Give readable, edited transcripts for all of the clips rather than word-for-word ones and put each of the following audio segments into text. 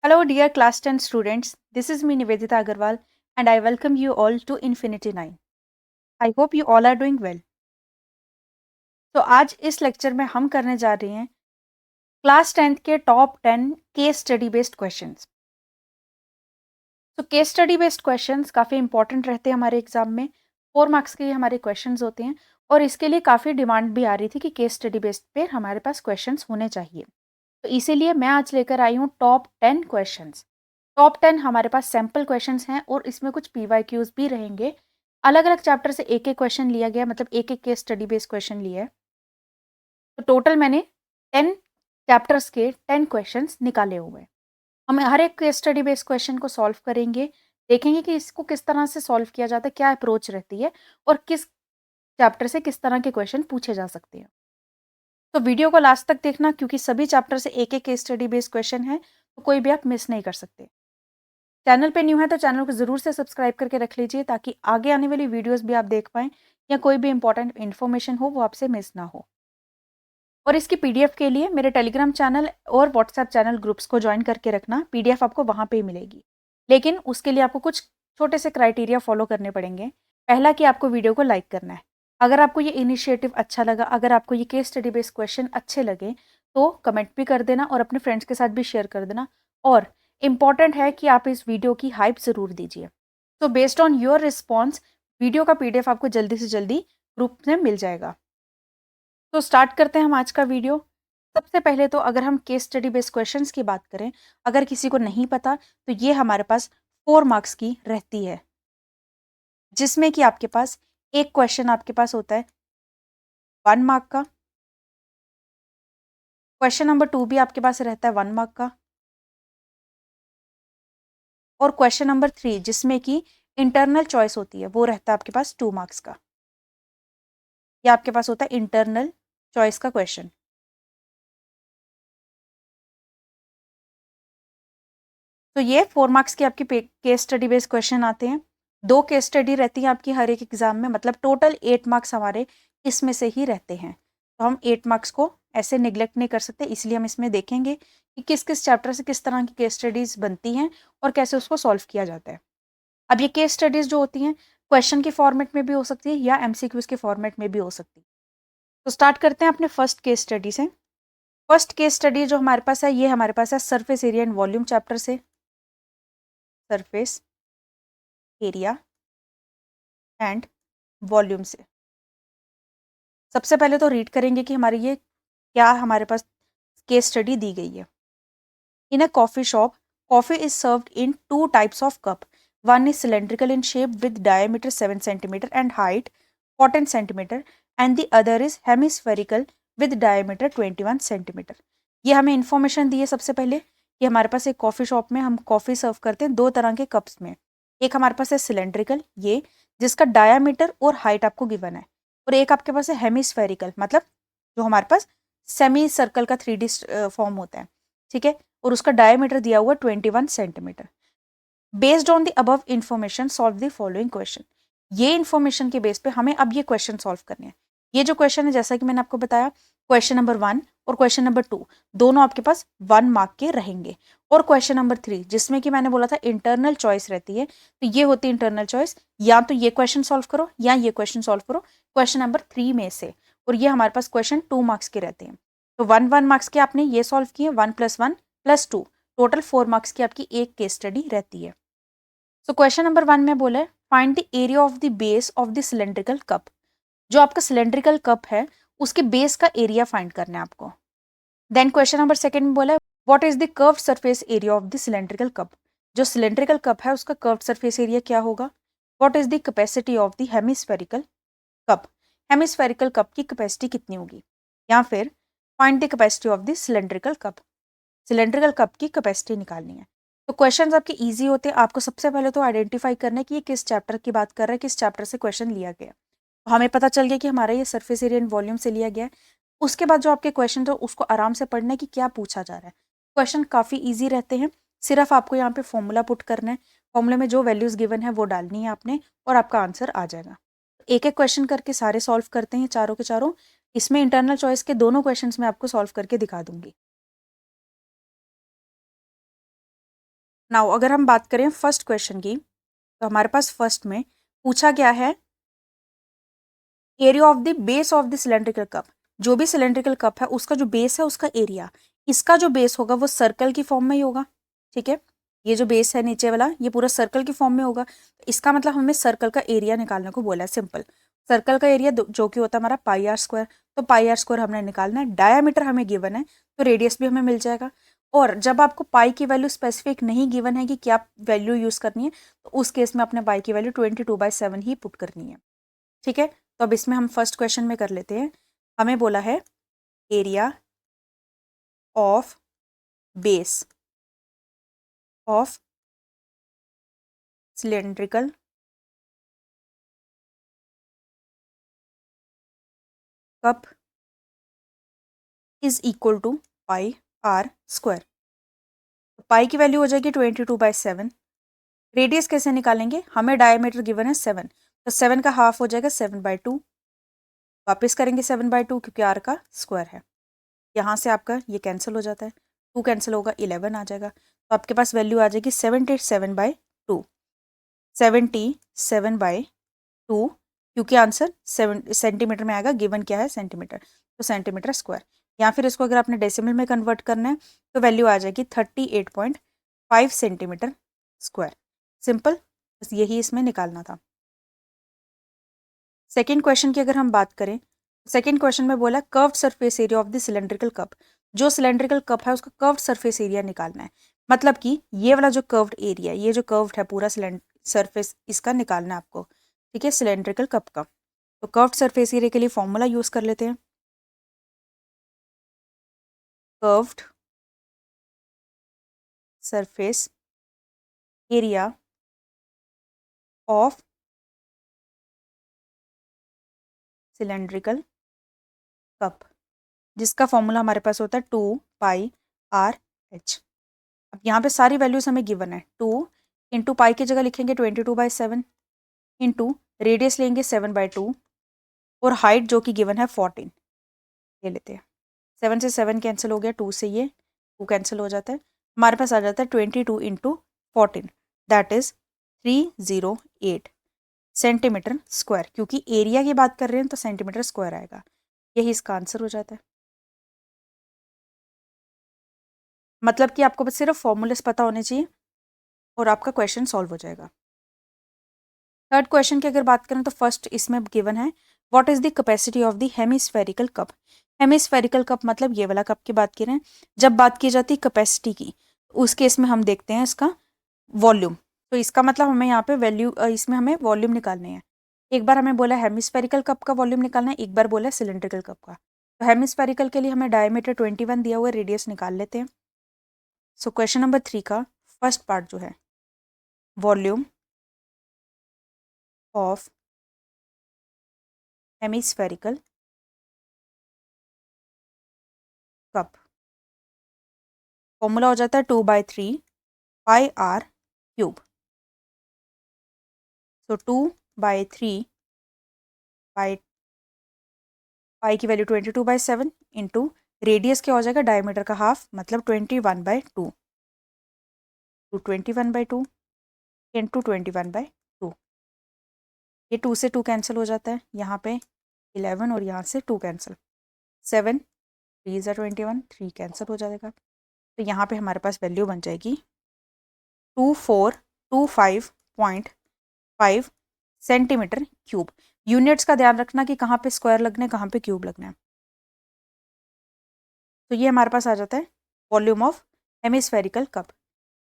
Hello, dear class 10 students. This is me, Nivedita Agarwal, and I welcome you all to Infinity 9. I hope you all are doing well. तो आज इस lecture में हम करने जा रहे हैं क्लास 10th के top 10 case study based questions. तो केस स्टडी बेस्ड क्वेश्चंस काफ़ी इंपॉर्टेंट रहते हैं हमारे एग्जाम में। 4 मार्क्स के हमारे क्वेश्चंस होते हैं और इसके लिए काफ़ी डिमांड भी आ रही थी कि केस स्टडी बेस्ड पे हमारे पास क्वेश्चंस होने चाहिए। तो इसीलिए मैं आज लेकर आई हूँ टॉप 10 क्वेश्चंस। टॉप 10 हमारे पास सैम्पल क्वेश्चंस हैं और इसमें कुछ पीवाईक्यूज भी रहेंगे। अलग अलग चैप्टर से एक एक क्वेश्चन लिया गया, मतलब एक एक केस स्टडी बेस्ड क्वेश्चन लिया है। तो टोटल मैंने 10 चैप्टर्स के 10 क्वेश्चंस निकाले हुए हैं। हम हर एक केस स्टडी बेस्ड क्वेश्चन को सॉल्व करेंगे, देखेंगे कि इसको किस तरह से सॉल्व किया जाता है, क्या अप्रोच रहती है और किस चैप्टर से किस तरह के क्वेश्चन पूछे जा सकते हैं। तो वीडियो को लास्ट तक देखना, क्योंकि सभी चैप्टर से एक एक केस स्टडी बेस्ड क्वेश्चन है, तो कोई भी आप मिस नहीं कर सकते। चैनल पे न्यू है तो चैनल को ज़रूर से सब्सक्राइब करके रख लीजिए, ताकि आगे आने वाली वीडियोस भी आप देख पाएँ या कोई भी इंपॉर्टेंट इन्फॉर्मेशन हो वो आपसे मिस ना हो। और इसकी पीडीएफ के लिए मेरे टेलीग्राम चैनल और व्हाट्सएप चैनल ग्रुप्स को ज्वाइन करके रखना, पीडीएफ आपको वहाँ पे ही मिलेगी। लेकिन उसके लिए आपको कुछ छोटे से क्राइटेरिया फॉलो करने पड़ेंगे। पहला कि आपको वीडियो को लाइक करना है। अगर आपको ये इनिशिएटिव अच्छा लगा, अगर आपको ये केस स्टडी बेस्ड क्वेश्चन अच्छे लगे, तो कमेंट भी कर देना और अपने फ्रेंड्स के साथ भी शेयर कर देना। और इम्पॉर्टेंट है कि आप इस वीडियो की हाइप ज़रूर दीजिए। तो based on your response video का पीडीएफ आपको जल्दी से जल्दी ग्रुप में मिल जाएगा। तो स्टार्ट करते हैं हम आज का वीडियो। सबसे पहले तो अगर हम केस स्टडी बेस्ड क्वेश्चंस की बात करें, अगर किसी को नहीं पता तो ये हमारे पास 4 मार्क्स की रहती है, जिसमें कि आपके पास एक क्वेश्चन आपके पास होता है 1 मार्क का। क्वेश्चन नंबर 2 भी आपके पास रहता है 1 मार्क का। और क्वेश्चन नंबर 3 जिसमें कि इंटरनल चॉइस होती है, वो रहता है आपके पास 2 मार्क्स का। ये आपके पास होता है इंटरनल चॉइस का क्वेश्चन। तो ये 4 मार्क्स की आपकी केस स्टडी बेस्ड क्वेश्चन आते हैं। 2 केस स्टडी रहती है आपकी हर एक एग्जाम में, मतलब टोटल 8 मार्क्स हमारे इसमें से ही रहते हैं। तो हम 8 मार्क्स को ऐसे निगलेक्ट नहीं कर सकते, इसलिए हम इसमें देखेंगे कि किस किस चैप्टर से किस तरह की केस स्टडीज बनती हैं और कैसे उसको सॉल्व किया जाता है। अब ये केस स्टडीज जो होती हैं, क्वेश्चन के फॉर्मेट में भी हो सकती है या एमसीक्यूज के फॉर्मेट में भी हो सकती है। तो स्टार्ट करते हैं अपने फर्स्ट केस स्टडी से। फर्स्ट केस स्टडी जो हमारे पास है, ये हमारे पास है surface area and volume chapter से। सरफेस एरिया एंड वॉल्यूम से। सबसे पहले तो रीड करेंगे कि हमारी ये क्या हमारे पास केस स्टडी दी गई है। In a coffee shop, coffee is served in 2 types of cup. One is cylindrical in shape with diameter 7 centimeter and height 14 centimeter, and the other is hemispherical with diameter 21 centimeter. ये हमें information दी है सबसे पहले कि हमारे पास एक coffee shop में हम कॉफ़ी सर्व करते हैं 2 तरह के कप्स में। एक हमारे पास है सिलेंड्रिकल, ये जिसका डायामीटर और हाइट आपको गिवन है, और एक आपके पास है हेमिस्फेरिकल, मतलब जो हमारे पास सेमी सर्कल का 3D फॉर्म होता है, ठीक है, और उसका डायामीटर दिया हुआ 21 centimetre. Based on the above information solve the following question. ये इन्फॉर्मेशन के बेस पे हमें अब ये क्वेश्चन सॉल्व करने हैं। ये जो क्वेश्चन है, जैसा कि मैंने आपको बताया, क्वेश्चन नंबर 1 और क्वेश्चन नंबर 2 दोनों आपके पास 1 मार्क के रहेंगे। और क्वेश्चन नंबर 3 जिसमें कि मैंने बोला था इंटरनल चॉइस रहती है, तो ये होती है इंटरनल चॉइस, या तो ये क्वेश्चन सॉल्व करो या ये क्वेश्चन सॉल्व करो क्वेश्चन नंबर 3 में से। और ये हमारे पास क्वेश्चन 2 मार्क्स के रहते हैं। तो 1 मार्क्स के आपने ये सॉल्व किए, 1 + 1 + 2, टोटल 4 मार्क्स की आपकी एक केस स्टडी रहती है। सो क्वेश्चन नंबर 1 में बोला है find the area of the base of the cylindrical cup. जो आपका सिलेंड्रिकल कप है उसके बेस का एरिया फाइंड करना है आपको। देन क्वेश्चन नंबर 2 में बोला है what is the curved surface area of the cylindrical cup. जो सिलेंड्रिकल कप है उसका कर्व्ड सरफेस एरिया क्या होगा। What is the capacity of the hemispherical cup. Hemispherical cup की कैपेसिटी कितनी होगी। या फिर find the capacity of the cylindrical cup. Cylindrical cup की कैपेसिटी निकालनी है। तो क्वेश्चंस आपके इजी होते हैं। आपको सबसे पहले तो आइडेंटिफाई करना है कि ये किस चैप्टर की बात कर रहा है, किस चैप्टर से क्वेश्चन लिया गया। तो हमें पता चल गया कि हमारा ये सरफेस एरिया एंड वॉल्यूम से लिया गया है। उसके बाद जो आपके क्वेश्चन है उसको आराम से पढ़ना है कि क्या पूछा जा रहा है। क्वेश्चन काफ़ी ईजी रहते हैं, सिर्फ आपको यहाँ पे फॉर्मूला पुट करना है, फॉर्मूले में जो वैल्यूज़ गिवन है वो डालनी है आपने, और आपका आंसर आ जाएगा। एक एक क्वेश्चन करके सारे सॉल्व करते हैं, चारों के चारों। इसमें इंटरनल चॉइस के दोनों क्वेश्चन मैं आपको सॉल्व करके दिखा दूंगी। नाउ अगर हम बात करें फर्स्ट क्वेश्चन की, तो हमारे पास फर्स्ट में पूछा गया है area of the base of the cylindrical cup. जो भी सिलेंड्रिकल कप है उसका जो बेस है उसका एरिया, इसका जो बेस होगा वो सर्कल की फॉर्म में ही होगा। ठीक है, ये जो बेस है नीचे वाला ये पूरा सर्कल की फॉर्म में होगा। इसका मतलब हमें सर्कल का एरिया निकालने को बोला है। सिंपल, सर्कल का एरिया जो कि होता है हमारा पाई आर स्क्वायर, तो पाई आर स्क्वायर हमने निकालना है। डायामीटर हमें गिवन है तो रेडियस भी हमें मिल जाएगा। और जब आपको पाई की वैल्यू स्पेसिफिक नहीं गिवन है कि क्या वैल्यू यूज करनी है, तो उस केस में अपने पाई की वैल्यू 22/7 ही पुट करनी है। ठीक है, तो अब इसमें हम फर्स्ट क्वेश्चन में कर लेते हैं। हमें बोला है area of base of cylindrical cup is equal to pi r square. Pi की वैल्यू हो जाएगी 22/7। रेडियस कैसे निकालेंगे, हमें डायमीटर गिवन है 7, तो 7 का हाफ हो जाएगा 7/2। वापस करेंगे 7/2 क्योंकि आर का स्क्वायर है। यहाँ से आपका ये कैंसिल हो जाता है, 2 कैंसिल होगा, 11 आ जाएगा। तो आपके पास वैल्यू आ जाएगी 77/2। 77/2, क्योंकि आंसर 7 सेंटीमीटर में आएगा, गिवन क्या है सेंटीमीटर, तो सेंटीमीटर स्क्वायर। या फिर इसको अगर आपने डेसिमल में कन्वर्ट करना है तो वैल्यू आ जाएगी 38.5 सेंटीमीटर स्क्वायर। सिंपल, बस यही इसमें निकालना था। सेकेंड क्वेश्चन की अगर हम बात करें, सेकेंड क्वेश्चन में बोला curved surface area of the cylindrical cup. जो सिलेंड्रिकल कप है उसका कर्व्ड सरफेस एरिया निकालना है। मतलब कि ये वाला जो कर्व्ड एरिया, ये जो कर्व्ड है पूरा सरफेस, इसका निकालना है आपको। ठीक है, सिलेंड्रिकल कप का। तो कर्व्ड सरफेस एरिया के लिए फॉर्मूला यूज कर लेते हैं। Curved surface area of cylindrical cup, जिसका फॉर्मूला हमारे पास होता है 2πr/h। अब यहाँ पे सारी वैल्यूज हमें गिवन है। 2 इंटू पाई की जगह लिखेंगे 22/7, इंटू रेडियस लेंगे 7/2, और हाइट जो कि गिवन है 14 ले लेते हैं। 7 से 7 कैंसिल हो गया, 2 से ये 2 कैंसिल हो जाता है। हमारे पास आ जाता है 22 into 14, that is 308 centimetre square. क्योंकि एरिया की बात कर रहे हैं तो सेंटीमीटर स्क्वायर आएगा। यही इसका आंसर हो जाता है। मतलब कि आपको बस सिर्फ फॉर्मूलेस पता होने चाहिए और आपका क्वेश्चन सॉल्व हो जाएगा। थर्ड क्वेश्चन की अगर बात करें तो फर्स्ट इसमें गिवन है what is the capacity of the hemispherical cup. Hemispherical cup मतलब ये वाला कप की बात की रहे हैं। जब बात की जाती है कैपेसिटी की, उस केस में हम देखते हैं इसका वॉल्यूम। तो इसका मतलब हमें यहाँ पे वैल्यू, इसमें हमें वॉल्यूम निकालने हैं। एक बार हमें बोला हेमिस्फेरिकल कप का वॉल्यूम निकालना है, एक बार बोला सिलेंड्रिकल कप का। तो हेमिस्फेरिकल के लिए हमें डायमीटर 21 दिया हुआ है, रेडियस निकाल लेते हैं। सो क्वेश्चन नंबर 3 का फर्स्ट पार्ट जो है, volume of hemispherical cup, formula हो जाता है 2/3πr³। सो 2/3 पाई की वैल्यू 22/7 इंटू रेडियस क्या हो जाएगा, डायमीटर का हाफ, मतलब 21/2। Two 21/2 into 21/2। ये 2 से 2 कैंसिल हो जाता है, यहाँ पे 11 और यहाँ से 2 कैंसिल, 7 3 ज़ा 21, 3 कैंसिल हो जाएगा। तो यहाँ पे हमारे पास वैल्यू बन जाएगी 2425.5 सेंटीमीटर क्यूब। यूनिट्स का ध्यान रखना कि कहाँ पे स्क्वायर लगना है, कहाँ पे क्यूब लगना है। तो ये हमारे पास आ जाता है वॉल्यूम ऑफ हेमिस्फेरिकल कप।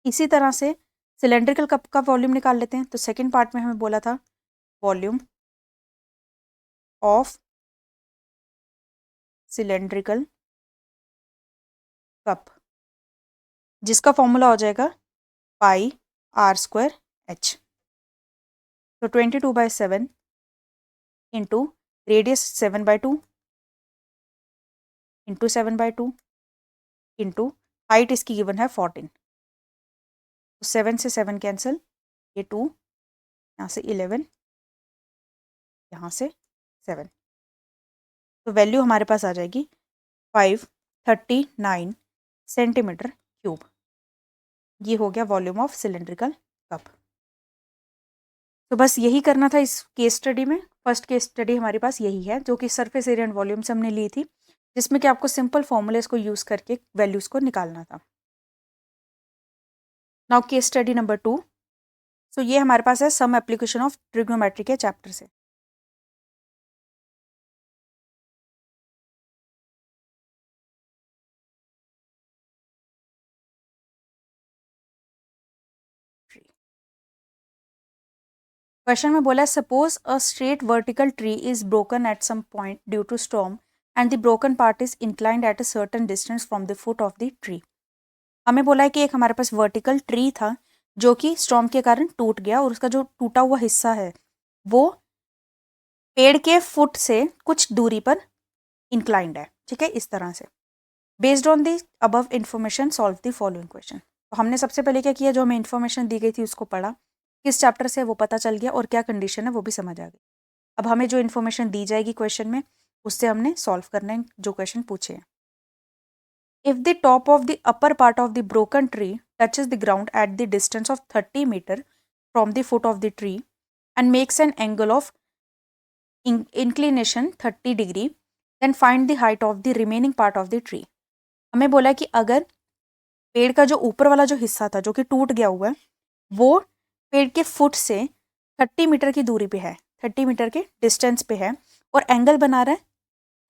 इसी तरह से सिलेंड्रिकल कप का वॉल्यूम निकाल लेते हैं। तो सेकंड पार्ट में हमें बोला था वॉल्यूम ऑफ सिलेंड्रिकल कप, जिसका फॉर्मूला हो जाएगा πr²h। तो 22/7 into radius 7/2 into 7/2 into height इसकी गिवन है 14। तो 7 से 7 कैंसिल, ये 2, यहाँ से 11, यहाँ से 7। तो वैल्यू हमारे पास आ जाएगी 539 सेंटीमीटर क्यूब। ये हो गया वॉल्यूम ऑफ सिलेंड्रिकल कप। तो बस यही करना था इस केस स्टडी में। फर्स्ट केस स्टडी हमारे पास यही है, जो कि सरफेस एरिया एंड वॉल्यूम से हमने ली थी, जिसमें कि आपको सिंपल फॉर्मूलेस को यूज़ करके वैल्यूज़ को निकालना था। Now case study number 2। So ये हमारे पास है सम एप्लीकेशन ऑफ ट्रिग्नोमेट्री के चैप्टर से। क्वेश्चन में बोला है suppose a straight vertical tree is broken at some point due to storm and the broken part is inclined at a certain distance from the foot of the tree. हमें बोला है कि एक हमारे पास वर्टिकल ट्री था जो कि storm के कारण टूट गया, और उसका जो टूटा हुआ हिस्सा है वो पेड़ के फुट से कुछ दूरी पर इंक्लाइंड है। ठीक है, इस तरह से। Based on the above information solve the following question. तो हमने सबसे पहले क्या किया, जो हमें इन्फॉर्मेशन दी गई थी उसको पढ़ा, किस चैप्टर से वो पता चल गया और क्या कंडीशन है वो भी समझ आ गई। अब हमें जो इन्फॉर्मेशन दी जाएगी क्वेश्चन में, उससे हमने सॉल्व करना है जो क्वेश्चन पूछे हैं। If the top of the upper part of the broken tree touches the ground at the distance of 30 metre from the foot of the tree and makes an angle of inclination 30 degree, then find the height of the remaining part of the tree. हमें बोला कि अगर पेड़ का जो ऊपर वाला जो हिस्सा था जो कि टूट गया हुआ है, वो पेड़ के फुट से 30 मीटर की दूरी पे है, 30 मीटर के डिस्टेंस पे है, और एंगल बना रहा है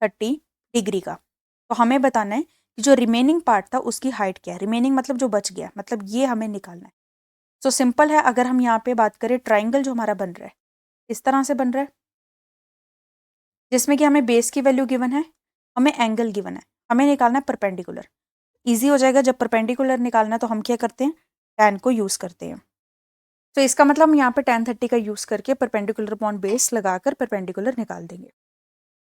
30 डिग्री का। तो हमें बताना है कि जो रिमेनिंग पार्ट था उसकी हाइट क्या है। रिमेनिंग मतलब जो बच गया, मतलब ये हमें निकालना है। सो सिंपल है, अगर हम यहाँ पे बात करें, ट्राइंगल जो हमारा बन रहा है इस तरह से बन रहा है, जिसमें कि हमें बेस की वैल्यू गिवन है, हमें एंगल गिवन है, हमें निकालना है परपेंडिकुलर। ईजी हो जाएगा, जब परपेंडिकुलर निकालना है तो हम क्या करते हैं, टैन को यूज़ करते हैं। तो इसका मतलब हम यहाँ पे tan 30 का यूज़ करके परपेंडिकुलर अपॉन बेस लगाकर परपेंडिकुलर निकाल देंगे।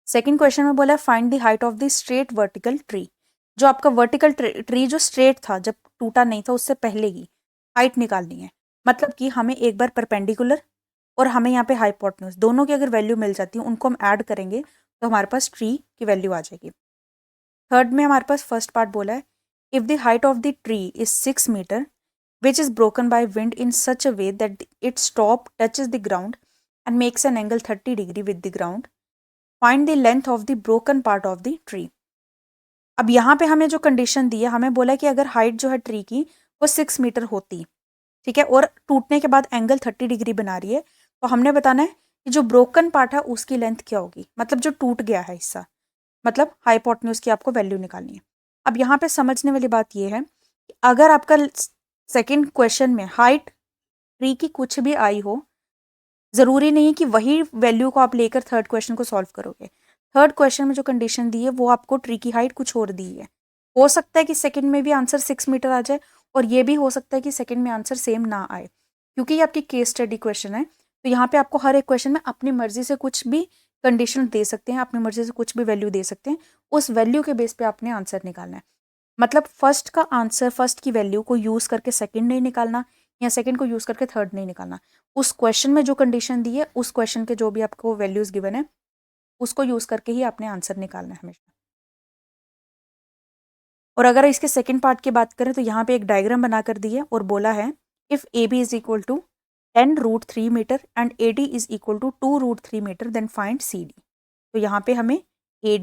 सेकंड क्वेश्चन में बोला है find the height of the straight vertical tree. जो आपका वर्टिकल ट्री जो स्ट्रेट था, जब टूटा नहीं था उससे पहले की हाइट निकालनी है। मतलब कि हमें एक बार परपेंडिकुलर और हमें यहाँ पे हाइपोटेन्यूज, दोनों की अगर वैल्यू मिल जाती है, उनको हम ऐड करेंगे तो हमारे पास ट्री की वैल्यू आ जाएगी। थर्ड में हमारे पास फर्स्ट पार्ट बोला है if the height of the tree is 6 metre which is broken by wind in such a way that its top touches the ground and makes an angle 30 degree with the ground. Find the length of the broken part of the tree. अब यहाँ पे हमें जो condition दी है, हमें बोला कि अगर हाइट जो है ट्री की वो 6 मीटर होती, ठीक है, और टूटने के बाद एंगल 30 डिग्री बना रही है, तो हमने बताना है कि जो ब्रोकन पार्ट है उसकी लेंथ क्या होगी, मतलब जो टूट गया है हिस्सा, मतलब हाइपोटेन्यूज की आपको वैल्यू निकालनी है। अब यहाँ पे समझने वाली बात ये है कि अगर आपका सेकंड क्वेश्चन में हाइट ट्री की कुछ भी आई हो, ज़रूरी नहीं कि वही वैल्यू को आप लेकर थर्ड क्वेश्चन को सॉल्व करोगे। थर्ड क्वेश्चन में जो कंडीशन दी है वो आपको ट्री की हाइट कुछ और दी है। हो सकता है कि सेकंड में भी आंसर 6 मीटर आ जाए, और ये भी हो सकता है कि सेकंड में आंसर सेम ना आए, क्योंकि ये आपकी केस स्टडी क्वेश्चन है। तो यहाँ पे आपको हर एक क्वेश्चन में अपनी मर्जी से कुछ भी कंडीशन दे सकते हैं, अपनी मर्जी से कुछ भी वैल्यू दे सकते हैं, उस वैल्यू के बेस पे आपने आंसर निकालना है। मतलब फर्स्ट का आंसर, फर्स्ट की वैल्यू को यूज़ करके सेकंड नहीं निकालना, या सेकंड को यूज़ करके थर्ड नहीं निकालना। उस क्वेश्चन में जो कंडीशन दी है, उस क्वेश्चन के जो भी आपको वैल्यूज़ गिवन है, उसको यूज़ करके ही आपने आंसर निकालना है हमेशा। और अगर इसके सेकंड पार्ट की बात करें तो यहाँ पे एक डायग्राम बना कर दी है और बोला है if A B is equal to 10√3 metre and A D is equal to 2√3 metre, then find C D. तो यहाँ पे हमें ए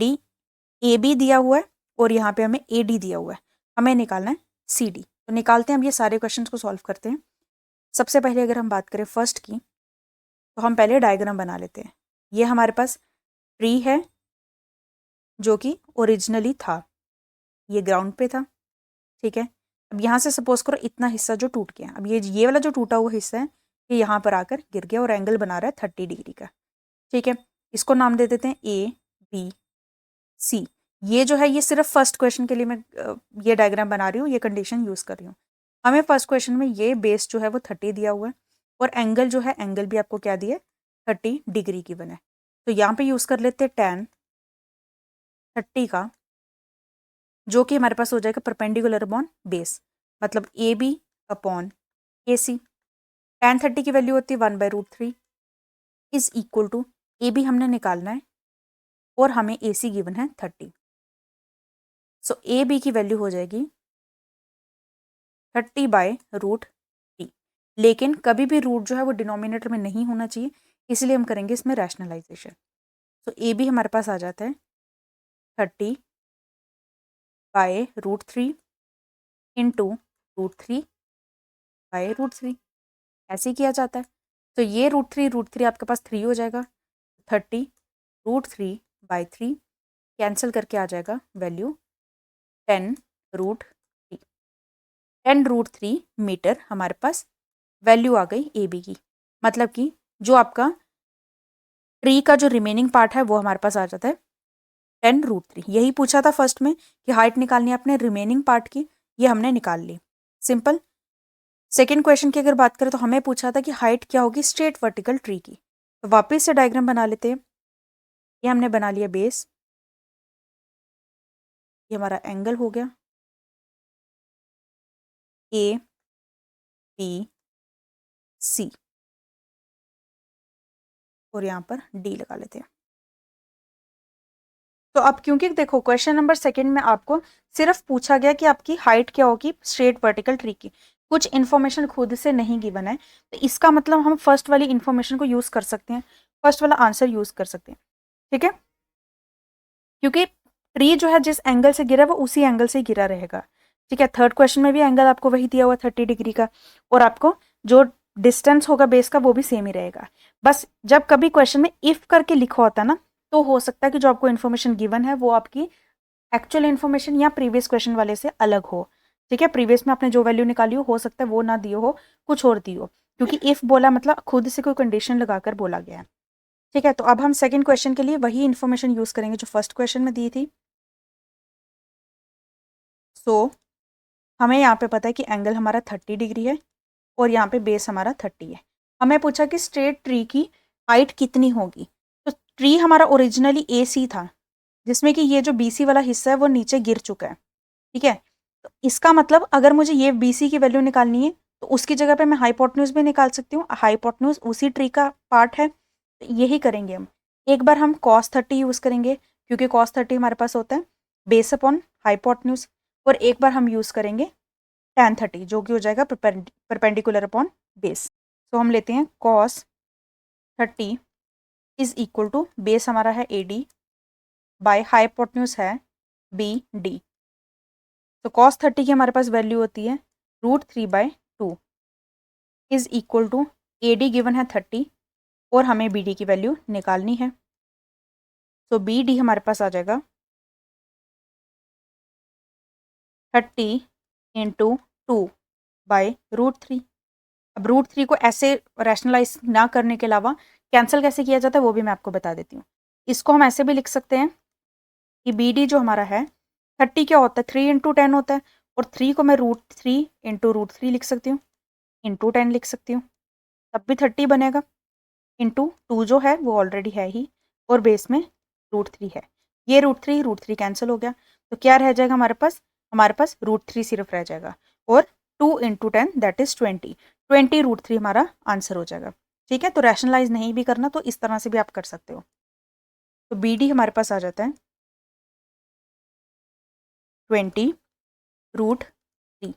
बी दिया हुआ है और यहाँ पे हमें ए डी दिया हुआ है, हमें निकालना है सी डी। तो निकालते हैं, हम ये सारे क्वेश्चन को सॉल्व करते हैं। सबसे पहले अगर हम बात करें फर्स्ट की, तो हम पहले डायग्राम बना लेते हैं। ये हमारे पास ट्री है जो कि ओरिजिनली था, ये ग्राउंड पे था, ठीक है। अब यहाँ से सपोज करो इतना हिस्सा जो टूट गया, अब ये वाला जो टूटा हुआ हिस्सा है ये यहाँ पर आकर गिर गया और एंगल बना रहा है 30 डिग्री का, ठीक है। इसको नाम दे देते हैं ए बी सी। ये जो है ये सिर्फ फर्स्ट क्वेश्चन के लिए मैं ये डायग्राम बना रही हूँ, ये कंडीशन यूज़ कर रही हूँ। हमें फर्स्ट क्वेश्चन में ये बेस जो है वो 30 दिया हुआ है, और एंगल जो है, एंगल भी आपको क्या दिया है, 30 डिग्री की बना है। तो यहाँ पे यूज़ कर लेते हैं tan 30 का, जो कि हमारे पास हो जाएगा परपेंडिकुलर अपॉन बेस, मतलब A B upon A C. tan 30 की वैल्यू होती है 1/√3 is equal to, A B हमने निकालना है और हमें ए सी गिवन है 30। सो ए बी की वैल्यू हो जाएगी 30/√3। लेकिन कभी भी रूट जो है वो डिनोमिनेटर में नहीं होना चाहिए, इसलिए हम करेंगे इसमें रैशनलाइजेशन। तो ए बी हमारे पास आ जाता है 30/√3 इंटू √3/√3, ऐसे ही किया जाता है। तो ये √3 आपके पास 3 हो जाएगा, 30√3/3 कैंसिल करके आ जाएगा वैल्यू 10√3। 10√3 मीटर हमारे पास वैल्यू आ गई ए बी की। मतलब कि जो आपका ट्री का जो रिमेनिंग पार्ट है वो हमारे पास आ जाता है 10√3। यही पूछा था फर्स्ट में कि हाइट निकालनी है अपने रिमेनिंग पार्ट की, ये हमने निकाल ली, सिंपल। सेकेंड क्वेश्चन की अगर बात करें तो हमें पूछा था कि हाइट क्या होगी स्ट्रेट वर्टिकल ट्री की। तो वापस से डायग्राम बना लेते हैं। ये हमने बना लिया बेस, ये हमारा एंगल हो गया ए बी सी, और यहाँ पर डी लगा लेते हैं। तो अब क्योंकि देखो क्वेश्चन नंबर सेकंड में आपको सिर्फ पूछा गया कि आपकी हाइट क्या होगी स्ट्रेट वर्टिकल ट्री की, कुछ इन्फॉर्मेशन खुद से नहीं गिवन है, तो इसका मतलब हम फर्स्ट वाली इन्फॉर्मेशन को यूज कर सकते हैं, फर्स्ट वाला आंसर यूज कर सकते हैं, ठीक है। क्योंकि ट्री जो है जिस एंगल से गिरा वो उसी एंगल से गिरा रहेगा, ठीक है। थर्ड क्वेश्चन में भी एंगल आपको वही दिया हुआ 30 डिग्री का, और आपको जो डिस्टेंस होगा बेस का वो भी सेम ही रहेगा। बस जब कभी क्वेश्चन में इफ करके लिखा होता है ना, तो हो सकता है कि जो आपको इन्फॉर्मेशन गिवन है वो आपकी एक्चुअल इन्फॉर्मेशन या प्रीवियस क्वेश्चन वाले से अलग हो, ठीक है। प्रीवियस में आपने जो वैल्यू निकाली हो सकता है वो ना दियो हो, कुछ और दियो, क्योंकि इफ बोला मतलब खुद से कोई कंडीशन लगाकर बोला गया है, ठीक है। तो अब हम सेकंड क्वेश्चन के लिए वही इन्फॉर्मेशन यूज करेंगे जो फर्स्ट क्वेश्चन में दी थी। सो हमें यहाँ पे पता है कि एंगल हमारा 30 डिग्री है और यहाँ पे बेस हमारा 30 है। हमें पूछा कि स्ट्रेट ट्री की हाइट कितनी होगी। तो ट्री हमारा ओरिजिनली ए सी था, जिसमें कि ये जो बी सी वाला हिस्सा है वो नीचे गिर चुका है, ठीक है। तो इसका मतलब अगर मुझे ये बी सी की वैल्यू निकालनी है तो उसकी जगह पे मैं हाइपोटेन्यूज भी निकाल सकती हूँ, हाइपोटेन्यूज उसी ट्री का पार्ट है, तो यही करेंगे हम। एक बार हम cos 30 यूज करेंगे, क्योंकि cos 30 हमारे पास होता है बेस अपॉन हाइपोटेन्यूज, और एक बार हम यूज करेंगे tan 30 जो कि हो जाएगा परपेंडिकुलर अपॉन बेस। तो हम लेते हैं cos 30 is equal to base हमारा है ए डी बाय हाइपोटेन्यूज है बी डी। तो cos 30 की हमारे पास वैल्यू होती है √3/2 is equal to A D given है 30 और हमें बी डी की वैल्यू निकालनी है। तो बी डी हमारे पास आ जाएगा 30 इंटू 2/√3। अब √3 को ऐसे रैशनलाइज ना करने के अलावा कैंसिल कैसे किया जाता है वो भी मैं आपको बता देती हूँ। इसको हम ऐसे भी लिख सकते हैं कि बी डी जो हमारा है 30 क्या होता है 3 × 10 होता है, और 3 को मैं √3 इंटू √3 लिख सकती हूँ, इंटू 10 लिख सकती हूँ, तब भी 30 बनेगा। इंटू 2 जो है वो ऑलरेडी है ही, और बेस में √3 है, ये √3 कैंसिल हो गया, तो क्या रह जाएगा हमारे पास √3 सिर्फ रह जाएगा, और 2 × 10 दैट इज 20 √3 हमारा आंसर हो जाएगा, ठीक है। तो रैशनलाइज नहीं भी करना तो इस तरह से भी आप कर सकते हो। तो बी डी हमारे पास आ जाता है 20√3।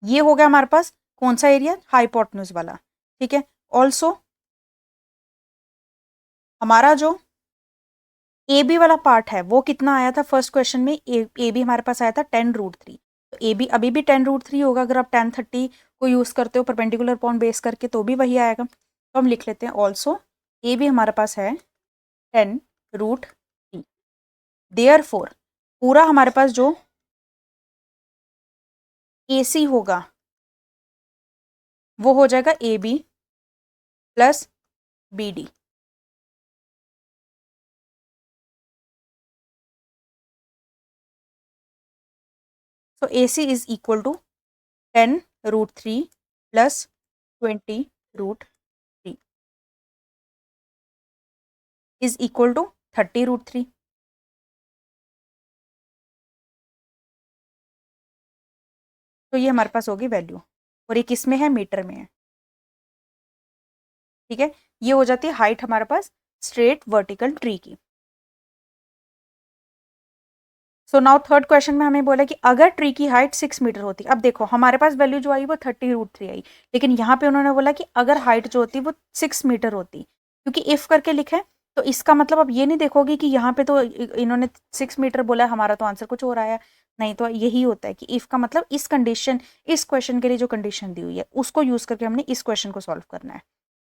ये हो गया हमारे पास कौन सा एरिया हाइपोटेन्यूज वाला, ठीक है। ऑल्सो हमारा जो ए बी वाला पार्ट है वो कितना आया था फर्स्ट क्वेश्चन में, ए बी हमारे पास आया था 10√3। तो ए बी अभी भी 10√3 होगा, अगर आप tan 30 को यूज करते हो परपेंडिकुलर अपॉन बेस करके तो भी वही आएगा। तो हम लिख लेते हैं ऑल्सो ए बी हमारे पास है 10√3। देयरफॉर पूरा हमारे पास जो ए सी होगा वो हो जाएगा A B plus B D. So AC is equal to 10√3 plus 20√3 is equal to 30√3। तो ये हमारे पास होगी वैल्यू, और ये किस में है मीटर में है, ठीक है। ये हो जाती है हाइट हमारे पास स्ट्रेट वर्टिकल ट्री की। सो नाउ थर्ड क्वेश्चन में हमें बोला कि अगर ट्री की हाइट 6 मीटर होती, अब देखो हमारे पास वैल्यू जो आई वो 30√3 आई, लेकिन यहाँ पे उन्होंने बोला कि अगर हाइट जो होती वो 6 मीटर होती, क्योंकि इफ करके लिखा है तो इसका मतलब अब ये नहीं देखोगे कि यहाँ पे तो इन्होंने 6 मीटर बोला, हमारा तो आंसर कुछ और आया, नहीं तो यही होता है कि इफ का मतलब इस कंडीशन, इस क्वेश्चन के लिए जो कंडीशन दी हुई है उसको यूज करके हमने इस क्वेश्चन को सॉल्व करना है।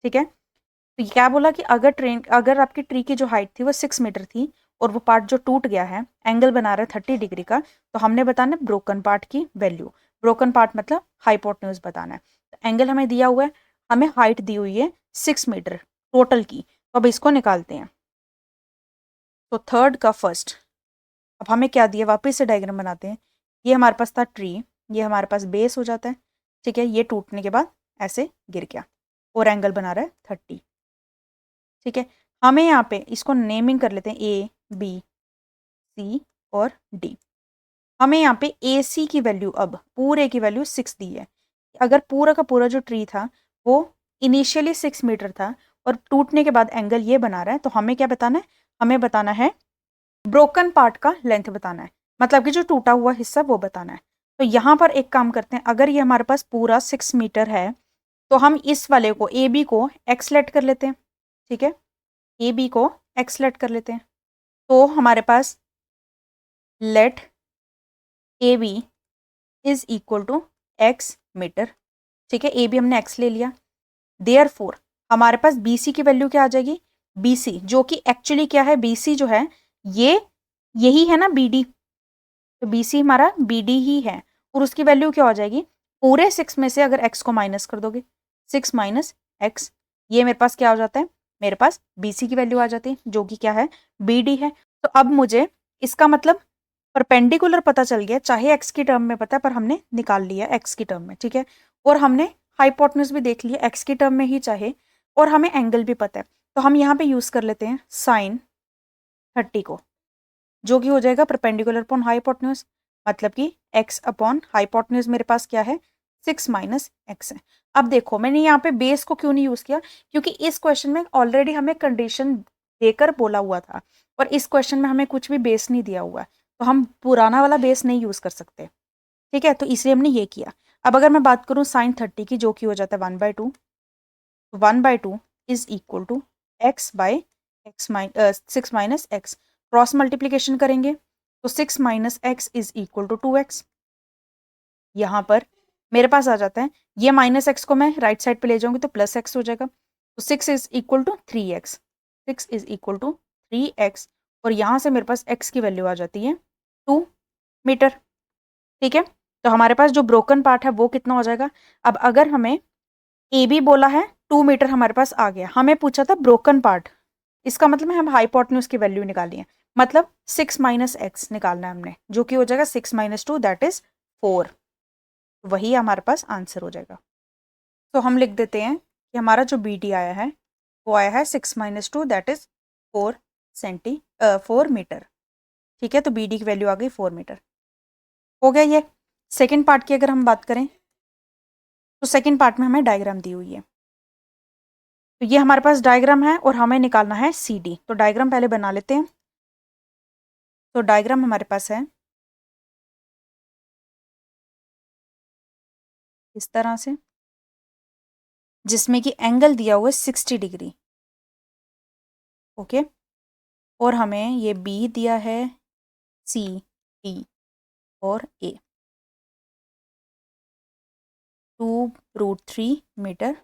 ठीक है, तो क्या बोला कि अगर आपकी ट्री की जो हाइट थी वो 6 मीटर थी और वो पार्ट जो टूट गया है एंगल बना रहा है 30 डिग्री का, तो हमने बताना ब्रोकन पार्ट की वैल्यू। ब्रोकन पार्ट मतलब हाइपोटेन्यूज बताना है। तो एंगल हमें दिया हुआ है, हमें हाइट दी हुई है 6 मीटर टोटल की, तो अब इसको निकालते हैं। तो थर्ड का फर्स्ट, अब हमें क्या दिया, वापस से डायग्राम बनाते हैं। ये हमारे पास था ट्री, ये हमारे पास बेस हो जाता है। ठीक है, ये टूटने के बाद ऐसे गिर गया और एंगल बना रहा है 30। ठीक है, हमें यहाँ पे इसको नेमिंग कर लेते हैं ए बी सी और डी। हमें यहाँ पे ए सी की वैल्यू, अब पूरे की वैल्यू 6 दी है। अगर पूरा का पूरा जो ट्री था वो इनिशियली 6 मीटर था और टूटने के बाद एंगल ये बना रहा है, तो हमें क्या बताना है, हमें बताना है ब्रोकन पार्ट का लेंथ बताना है, मतलब कि जो टूटा हुआ हिस्सा वो बताना है। तो यहाँ पर एक काम करते हैं, अगर ये हमारे पास पूरा 6 मीटर है तो हम इस वाले को ए बी को एक्स लेट कर लेते हैं। ठीक है, ए बी को एक्स लेट कर लेते हैं, तो हमारे पास let A B is equal to x metre. ठीक है, ए बी हमने एक्स ले लिया, देयर फोर हमारे पास बी सी की वैल्यू क्या आ जाएगी, बी सी जो कि एक्चुअली क्या है, बी सी जो है ये यही है ना बी डी, तो बी सी हमारा बी डी ही है, और उसकी वैल्यू क्या हो जाएगी, पूरे 6 में से अगर एक्स को माइनस कर दोगे, 6 माइनस एक्स, ये मेरे पास क्या हो जाता है, मेरे पास बी सी की वैल्यू आ जाती है जो कि क्या है, बी डी है। तो अब मुझे इसका मतलब परपेंडिकुलर पता चल गया, चाहे एक्स की टर्म में पता है पर हमने निकाल लिया एक्स की टर्म में। ठीक है, और हमने हाइपोटेन्यूज भी देख लिया एक्स की टर्म में ही चाहे, और हमें एंगल भी पता है, तो हम यहाँ पे यूज कर लेते हैं साइन 30 को, जो कि हो जाएगा परपेंडिकुलर अपॉन हाइपोटेन्यूज, मतलब कि एक्स अपॉन हाइपोटेन्यूज मेरे पास क्या है, 6 माइनस एक्स है। अब देखो मैंने यहाँ पे बेस को क्यों नहीं यूज किया, क्योंकि इस क्वेश्चन में ऑलरेडी हमें कंडीशन देकर बोला हुआ था, और इस क्वेश्चन में हमें कुछ भी बेस नहीं दिया हुआ है, तो हम पुराना वाला बेस नहीं यूज कर सकते। ठीक है, तो इसलिए हमने ये किया। अब अगर मैं बात करूँ साइन 30 की, जो कि हो जाता है 1/2, 1/2 is equal to x by x 6 minus x, cross multiplication करेंगे तो 6 minus x is equal to 2x। यहाँ पर मेरे पास आ जाता है, ये माइनस एक्स को मैं राइट साइड पे ले जाऊंगी तो प्लस एक्स हो जाएगा, तो 6 is equal to 3x, 6 is equal to 3x, और यहाँ से मेरे पास x की वैल्यू आ जाती है 2 मीटर। ठीक है, तो हमारे पास जो ब्रोकन पार्ट है वो कितना हो जाएगा, अब अगर हमें ए बी बोला है 2 मीटर हमारे पास आ गया, हमें पूछा था ब्रोकन पार्ट, इसका मतलब है हम हाइपोटेन्यूज की वैल्यू निकाली है, मतलब 6 माइनस एक्स निकालना है हमने, जो कि हो जाएगा 6 माइनस 2 दैट इज 4, वही हमारे पास आंसर हो जाएगा। तो हम लिख देते हैं कि हमारा जो बी डी आया है वो आया है 6 माइनस 2 दैट इज 4 मीटर। ठीक है, तो बी डी की वैल्यू आ गई 4 मीटर। हो गया ये। सेकेंड पार्ट की अगर हम बात करें तो सेकेंड पार्ट में हमें डायग्राम दी हुई है, तो ये हमारे पास डायग्राम है और हमें निकालना है सी डी, तो डायग्राम पहले बना लेते हैं। तो डायग्राम हमारे पास है इस तरह से, जिसमें कि एंगल दिया हुआ है 60 डिग्री। ओके, और हमें ये बी दिया है, सी, डी और ए, 2√3 मीटर,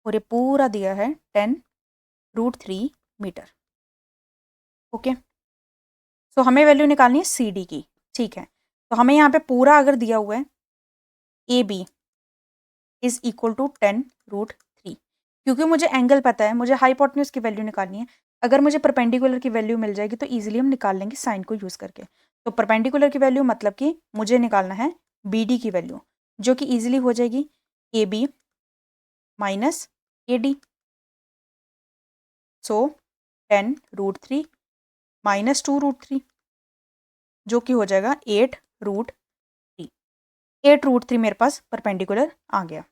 और ये पूरा दिया है 10√3 मीटर। ओके, सो हमें वैल्यू निकालनी है सी डी की। ठीक है, तो हमें यहाँ पे पूरा अगर दिया हुआ है A B is equal to 10√3, क्योंकि मुझे एंगल पता है, मुझे हाइपोटेन्यूज की वैल्यू निकालनी है। अगर मुझे परपेंडिकुलर की वैल्यू मिल जाएगी तो ईजिली हम निकाल लेंगे साइन को यूज़ करके। तो परपेंडिकुलर की वैल्यू मतलब कि मुझे निकालना है बी डी की वैल्यू, जो कि ईजिली हो जाएगी A B minus A D, so 10√3 minus 2√3, जो कि हो जाएगा 8√3। 8√3 मेरे पास परपेंडिकुलर आ गया।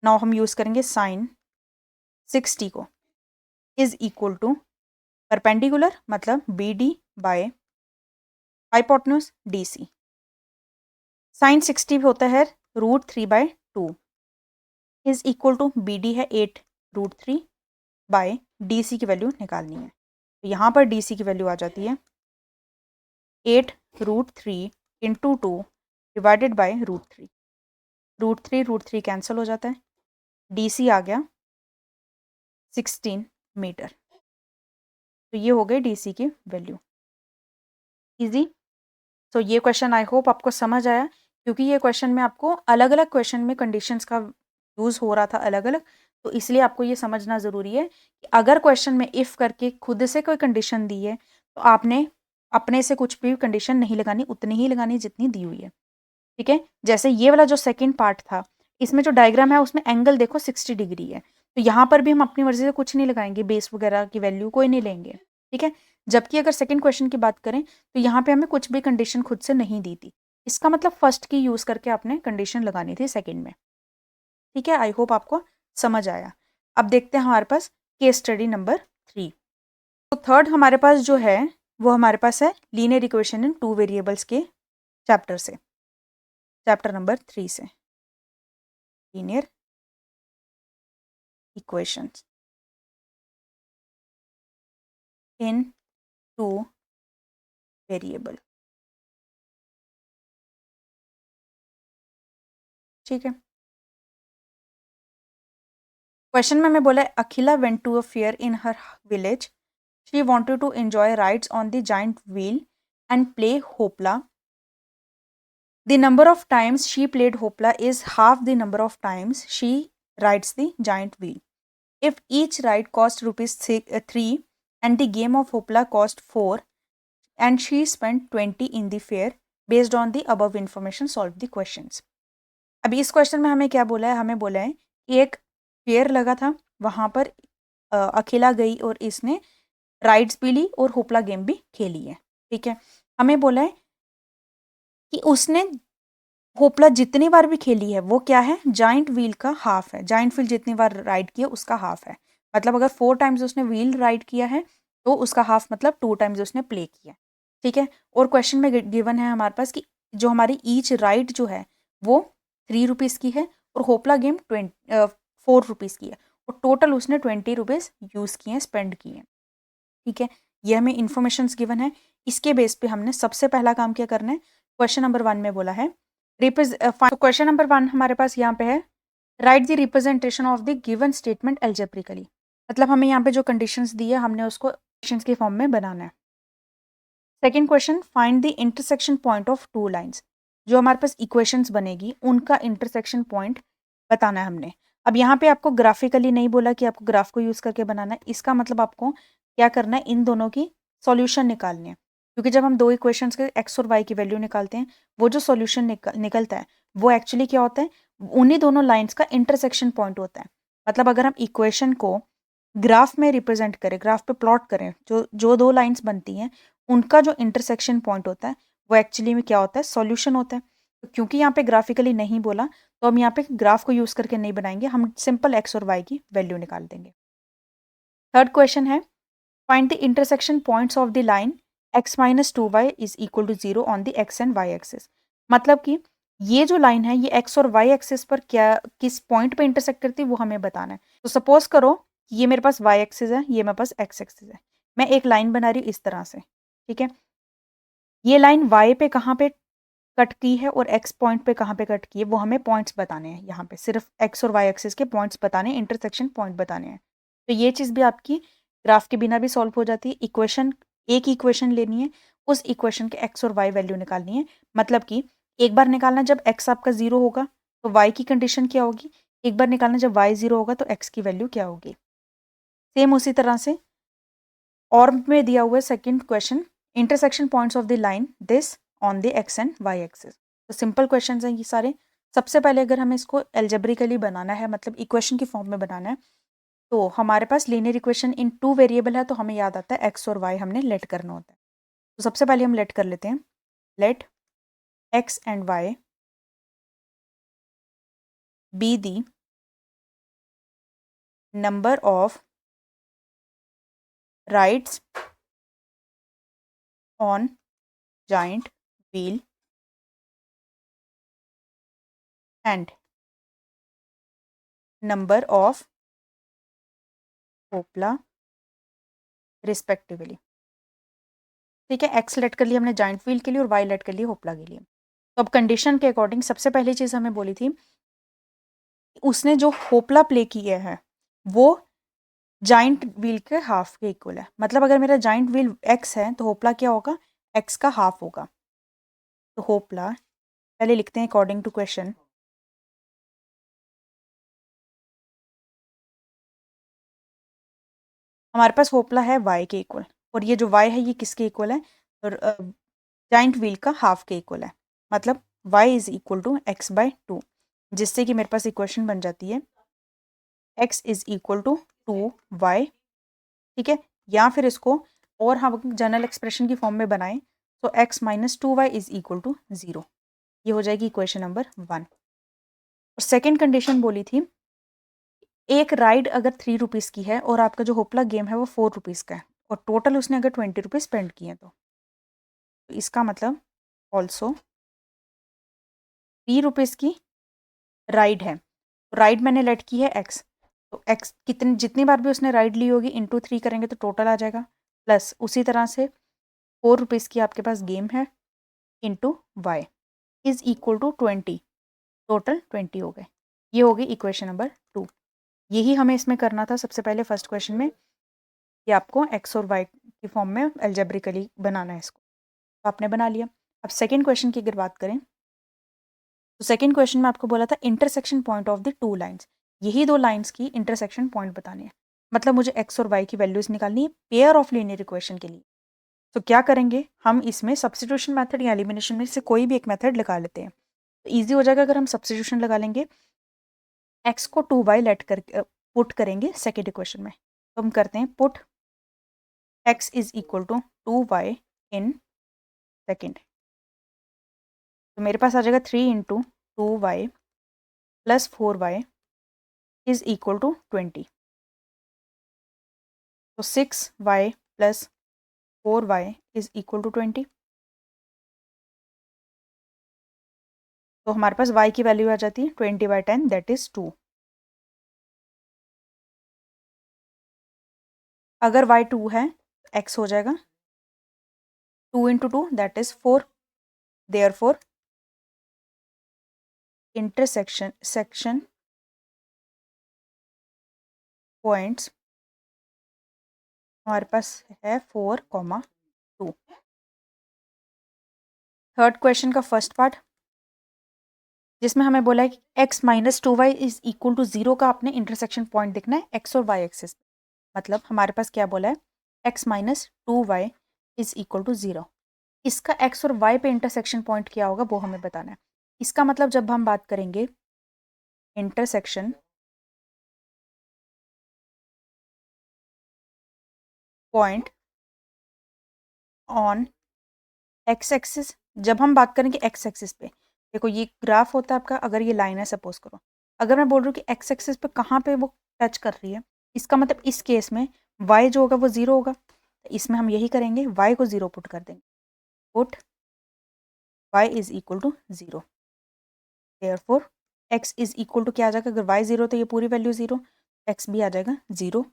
नाउ हम यूज़ करेंगे साइन 60 को इज इक्वल टू परपेंडिकुलर मतलब B D by hypotenuse DC, sine 60 होता है √3/2 इज इक्वल टू BD है 8√3 DC की वैल्यू निकालनी है। तो यहाँ पर DC की वैल्यू आ जाती है 8√3 इंटू 2 डिवाइडेड बाई √3, √3 कैंसिल हो जाता है, DC आ गया 16 मीटर। तो ये हो गई DC की वैल्यू। इजी। तो ये क्वेश्चन आई होप आपको समझ आया, क्योंकि ये क्वेश्चन में आपको अलग अलग क्वेश्चन में कंडीशंस का यूज़ हो रहा था अलग अलग, तो इसलिए आपको ये समझना ज़रूरी है कि अगर क्वेश्चन में इफ़ करके खुद से कोई कंडीशन दी है तो आपने अपने से कुछ भी कंडीशन नहीं लगानी, उतनी ही लगानी जितनी दी हुई है। ठीक है, जैसे ये वाला जो सेकेंड पार्ट था, इसमें जो डायग्राम है उसमें एंगल देखो 60 डिग्री है, तो यहाँ पर भी हम अपनी मर्जी से कुछ नहीं लगाएंगे, बेस वगैरह की वैल्यू कोई नहीं लेंगे। ठीक है, जबकि अगर सेकंड क्वेश्चन की बात करें तो यहाँ पे हमें कुछ भी कंडीशन खुद से नहीं दी थी, इसका मतलब फर्स्ट की यूज़ करके आपने कंडीशन लगानी थी सेकेंड में। ठीक है, आई होप आपको समझ आया। अब देखते हैं हमारे पास केस स्टडी नंबर 3। तो थर्ड हमारे पास जो है वो हमारे पास है लीनियर इक्वेशन इन 2 वेरिएबल्स के चैप्टर से, चैप्टर नंबर 3 से, लीनियर इक्वेशंस इन 2 वेरिएबल। ठीक है, क्वेश्चन में हमें बोला है Akhila went to a fair in her village, she wanted to enjoy rides on the giant wheel and play hoopla. The number of times she played hopla is half the number of times she rides the giant wheel. If each ride cost rupees 3 and the game of hopla cost 4 and she spent 20 in the fair, based on the above information solve the questions. अभी इस question में हमें क्या बोला है, हमें बोला है कि एक फेयर लगा था, वहाँ पर अकेला गई और इसने राइड्स भी ली और होपला गेम भी खेली है। ठीक है, हमें बोला है कि उसने होपला जितनी बार भी खेली है वो क्या है, जाइंट व्हील का हाफ है, जाइंट व्हील जितनी बार राइड किया उसका हाफ है। मतलब अगर 4 टाइम्स उसने व्हील राइड किया है तो उसका हाफ मतलब 2 टाइम्स उसने प्ले किया। ठीक है, और क्वेश्चन में गिवन है हमारे पास कि जो हमारी ईच राइड जो है वो 3 रुपीज़ की है और होपला गेम 4 रुपीज़ की है, और टोटल उसने 20 रुपीज़ यूज़ किए हैं, स्पेंड किए हैं। ठीक है, ये हमें इन्फॉर्मेशन गिवन है, इसके बेस पे हमने सबसे पहला काम क्या करना है, क्वेश्चन नंबर 1 में बोला है क्वेश्चन नंबर 1 हमारे पास यहाँ पे है right the representation of the given statement algebraically. मतलब हमें यहाँ पे जो कंडीशंस दी है हमने उसको क्वेश्चंस के फॉर्म में बनाना है। Second question, find the intersection point of 2 lines. जो हमारे पास इक्वेशंस बनेगी उनका इंटरसेक्शन पॉइंट बताना है हमने। अब यहाँ पे आपको ग्राफिकली नहीं बोला कि आपको ग्राफ को यूज़ करके बनाना है, इसका मतलब आपको क्या करना है, इन दोनों की सॉल्यूशन निकालनी है, क्योंकि जब हम दो इक्वेशंस के एक्स और वाई की वैल्यू निकालते हैं वो जो सॉल्यूशन निकलता है वो एक्चुअली क्या होता है, उन्हीं दोनों लाइन्स का इंटरसेक्शन पॉइंट होता है। मतलब अगर हम इक्वेशन को ग्राफ में रिप्रेजेंट करें, ग्राफ पे प्लॉट करें, जो जो दो लाइन्स बनती हैं उनका जो इंटरसेक्शन पॉइंट होता है वो एक्चुअली में क्या होता है, सॉल्यूशन होता है। तो क्योंकि यहाँ पे ग्राफिकली नहीं बोला तो हम यहाँ पे ग्राफ को यूज़ करके नहीं बनाएंगे, हम सिंपल एक्स और वाई की वैल्यू निकाल देंगे। थर्ड क्वेश्चन है find the intersection points of the line x-2y is equal to 0 on the x and y axis. मतलब कि ये जो लाइन है ये x और y एक्सिस पर क्या किस पॉइंट पे इंटरसेक्ट करती है वो हमें बताना है। तो सपोज करो ये मेरे पास y एक्सिस है, ये मेरे पास x एक्सिस है, मैं एक लाइन बना रही हूँ इस तरह से। ठीक है, ये लाइन y पे कहाँ पे कट की है और x पॉइंट पे कहाँ पे कट की है वो हमें पॉइंट्स बताने हैं, यहाँ पे सिर्फ x और y एक्सिस के पॉइंट्स बताने हैं, इंटरसेक्शन पॉइंट बताने हैं। तो ये चीज़ भी आपकी ग्राफ के बिना भी सॉल्व हो जाती है। इक्वेशन, एक इक्वेशन लेनी है, उस इक्वेशन के x और y वैल्यू निकालनी है। मतलब कि एक बार निकालना जब x आपका 0 होगा तो y की कंडीशन क्या होगी, एक बार निकालना जब y 0 होगा तो x की वैल्यू क्या होगी। सेम उसी तरह से और में दिया हुआ है second question, intersection points of the line this on the x and y axis. तो सिंपल क्वेश्चंस हैं ये सारे। सबसे पहले अगर हमें इसको एल्जेब्रिकली बनाना है, मतलब इक्वेशन की फॉर्म में बनाना है, तो हमारे पास लीनियर इक्वेशन इन 2 वेरिएबल है, तो हमें याद आता है एक्स और वाई हमने लेट करना होता है। तो सबसे पहले हम लेट कर लेते हैं, let x and y be the number of rides on giant wheel and number of hoopla respectively. ठीक है, एक्स लेट कर लिया हमने जाइंट व्हील के लिए और वाई लेट कर लिया होपला के लिए। तो अब कंडीशन के अकॉर्डिंग सबसे पहली चीज़ हमें बोली थी, उसने जो होपला प्ले किया है वो जाइंट व्हील के हाफ के इक्वल है। मतलब अगर मेरा जाइंट व्हील एक्स है तो होपला क्या होगा, एक्स का हाफ होगा। तो होपला पहले लिखते हैं अकॉर्डिंग टू क्वेश्चन, हमारे पास होपला है वाई के इक्वल, और ये जो वाई है ये किसके इक्वल है, और जाइंट व्हील का हाफ के इक्वल है। मतलब y is equal to x by two, जिससे कि मेरे पास इक्वेशन बन जाती है x is equal to two y. ठीक है, या फिर इसको और हम जनरल एक्सप्रेशन की फॉर्म में बनाएं तो x minus two y is equal to zero. ये हो जाएगी इक्वेशन नंबर 1। और सेकेंड कंडीशन बोली थी, एक राइड अगर 3 रुपीज़ की है और आपका जो होपला गेम है वो 4 रुपीज़ का है और टोटल उसने अगर 20 रुपीज़ स्पेंड किए तो इसका मतलब ऑल्सो 3 रुपीज़ की राइड है। राइड मैंने लेट की है एक्स, तो एक्स कितनी जितनी बार भी उसने राइड ली होगी इंटू 3 करेंगे तो टोटल आ जाएगा। प्लस उसी तरह से 4 रुपीज़ की आपके पास गेम है into y is equal to 20, total 20 हो गए। ये हो गई इक्वेशन नंबर 2। यही हमें इसमें करना था सबसे पहले फर्स्ट क्वेश्चन में, कि आपको एक्स और वाई की फॉर्म में एल्जेब्रिकली बनाना है इसको, तो आपने बना लिया। अब सेकेंड क्वेश्चन की अगर बात करें तो सेकेंड क्वेश्चन में आपको बोला था intersection point of the two lines, यही दो लाइन्स की इंटरसेक्शन पॉइंट बताने हैं। मतलब मुझे एक्स और वाई की वैल्यूज निकालनी है पेयर ऑफ लीनियर इक्वेशन के लिए। तो क्या करेंगे, हम इसमें सब्स्टिट्यूशन मेथड या एलिमिनेशन में से कोई भी एक मेथड लगा लेते हैं। तो ईजी हो जाएगा अगर हम सब्स्टिट्यूशन लगा लेंगे। एक्स को टू वाई लेट कर पुट करेंगे सेकेंड इक्वेशन में, तो हम करते हैं put x is equal to two y in second. तो मेरे पास आ जाएगा 3 into two y plus 4y is equal to 20। तो 6y plus 4y is equal to 20। तो हमारे पास y की वैल्यू आ जाती है 20/10 दैट इज 2। अगर y 2 है x हो जाएगा 2 into two that is 4। Therefore intersection points हमारे पास है 4,2। थर्ड क्वेश्चन का फर्स्ट पार्ट जिसमें हमें बोला है कि x minus 2y is equal to 0 का आपने इंटरसेक्शन पॉइंट देखना है x और y एक्सिस। मतलब हमारे पास क्या बोला है, x minus 2y is equal to 0। इसका x और y पे इंटरसेक्शन पॉइंट क्या होगा वो हमें बताना है। इसका मतलब जब हम बात करेंगे intersection point on x axis, जब हम बात करेंगे एक्स एक्सिस पे, देखो ये ग्राफ होता है आपका, अगर ये लाइन है सपोज करो, अगर मैं बोल रही हूँ कि एक्स एक्सिस पे कहाँ पे वो टच कर रही है, इसका मतलब इस केस में y जो होगा वो 0 होगा। तो इसमें हम यही करेंगे, y को 0 पुट कर देंगे, put y is equal to 0। Therefore x is equal to क्या आ जाएगा, अगर y 0 तो ये पूरी वैल्यू 0, x भी आ जाएगा 0।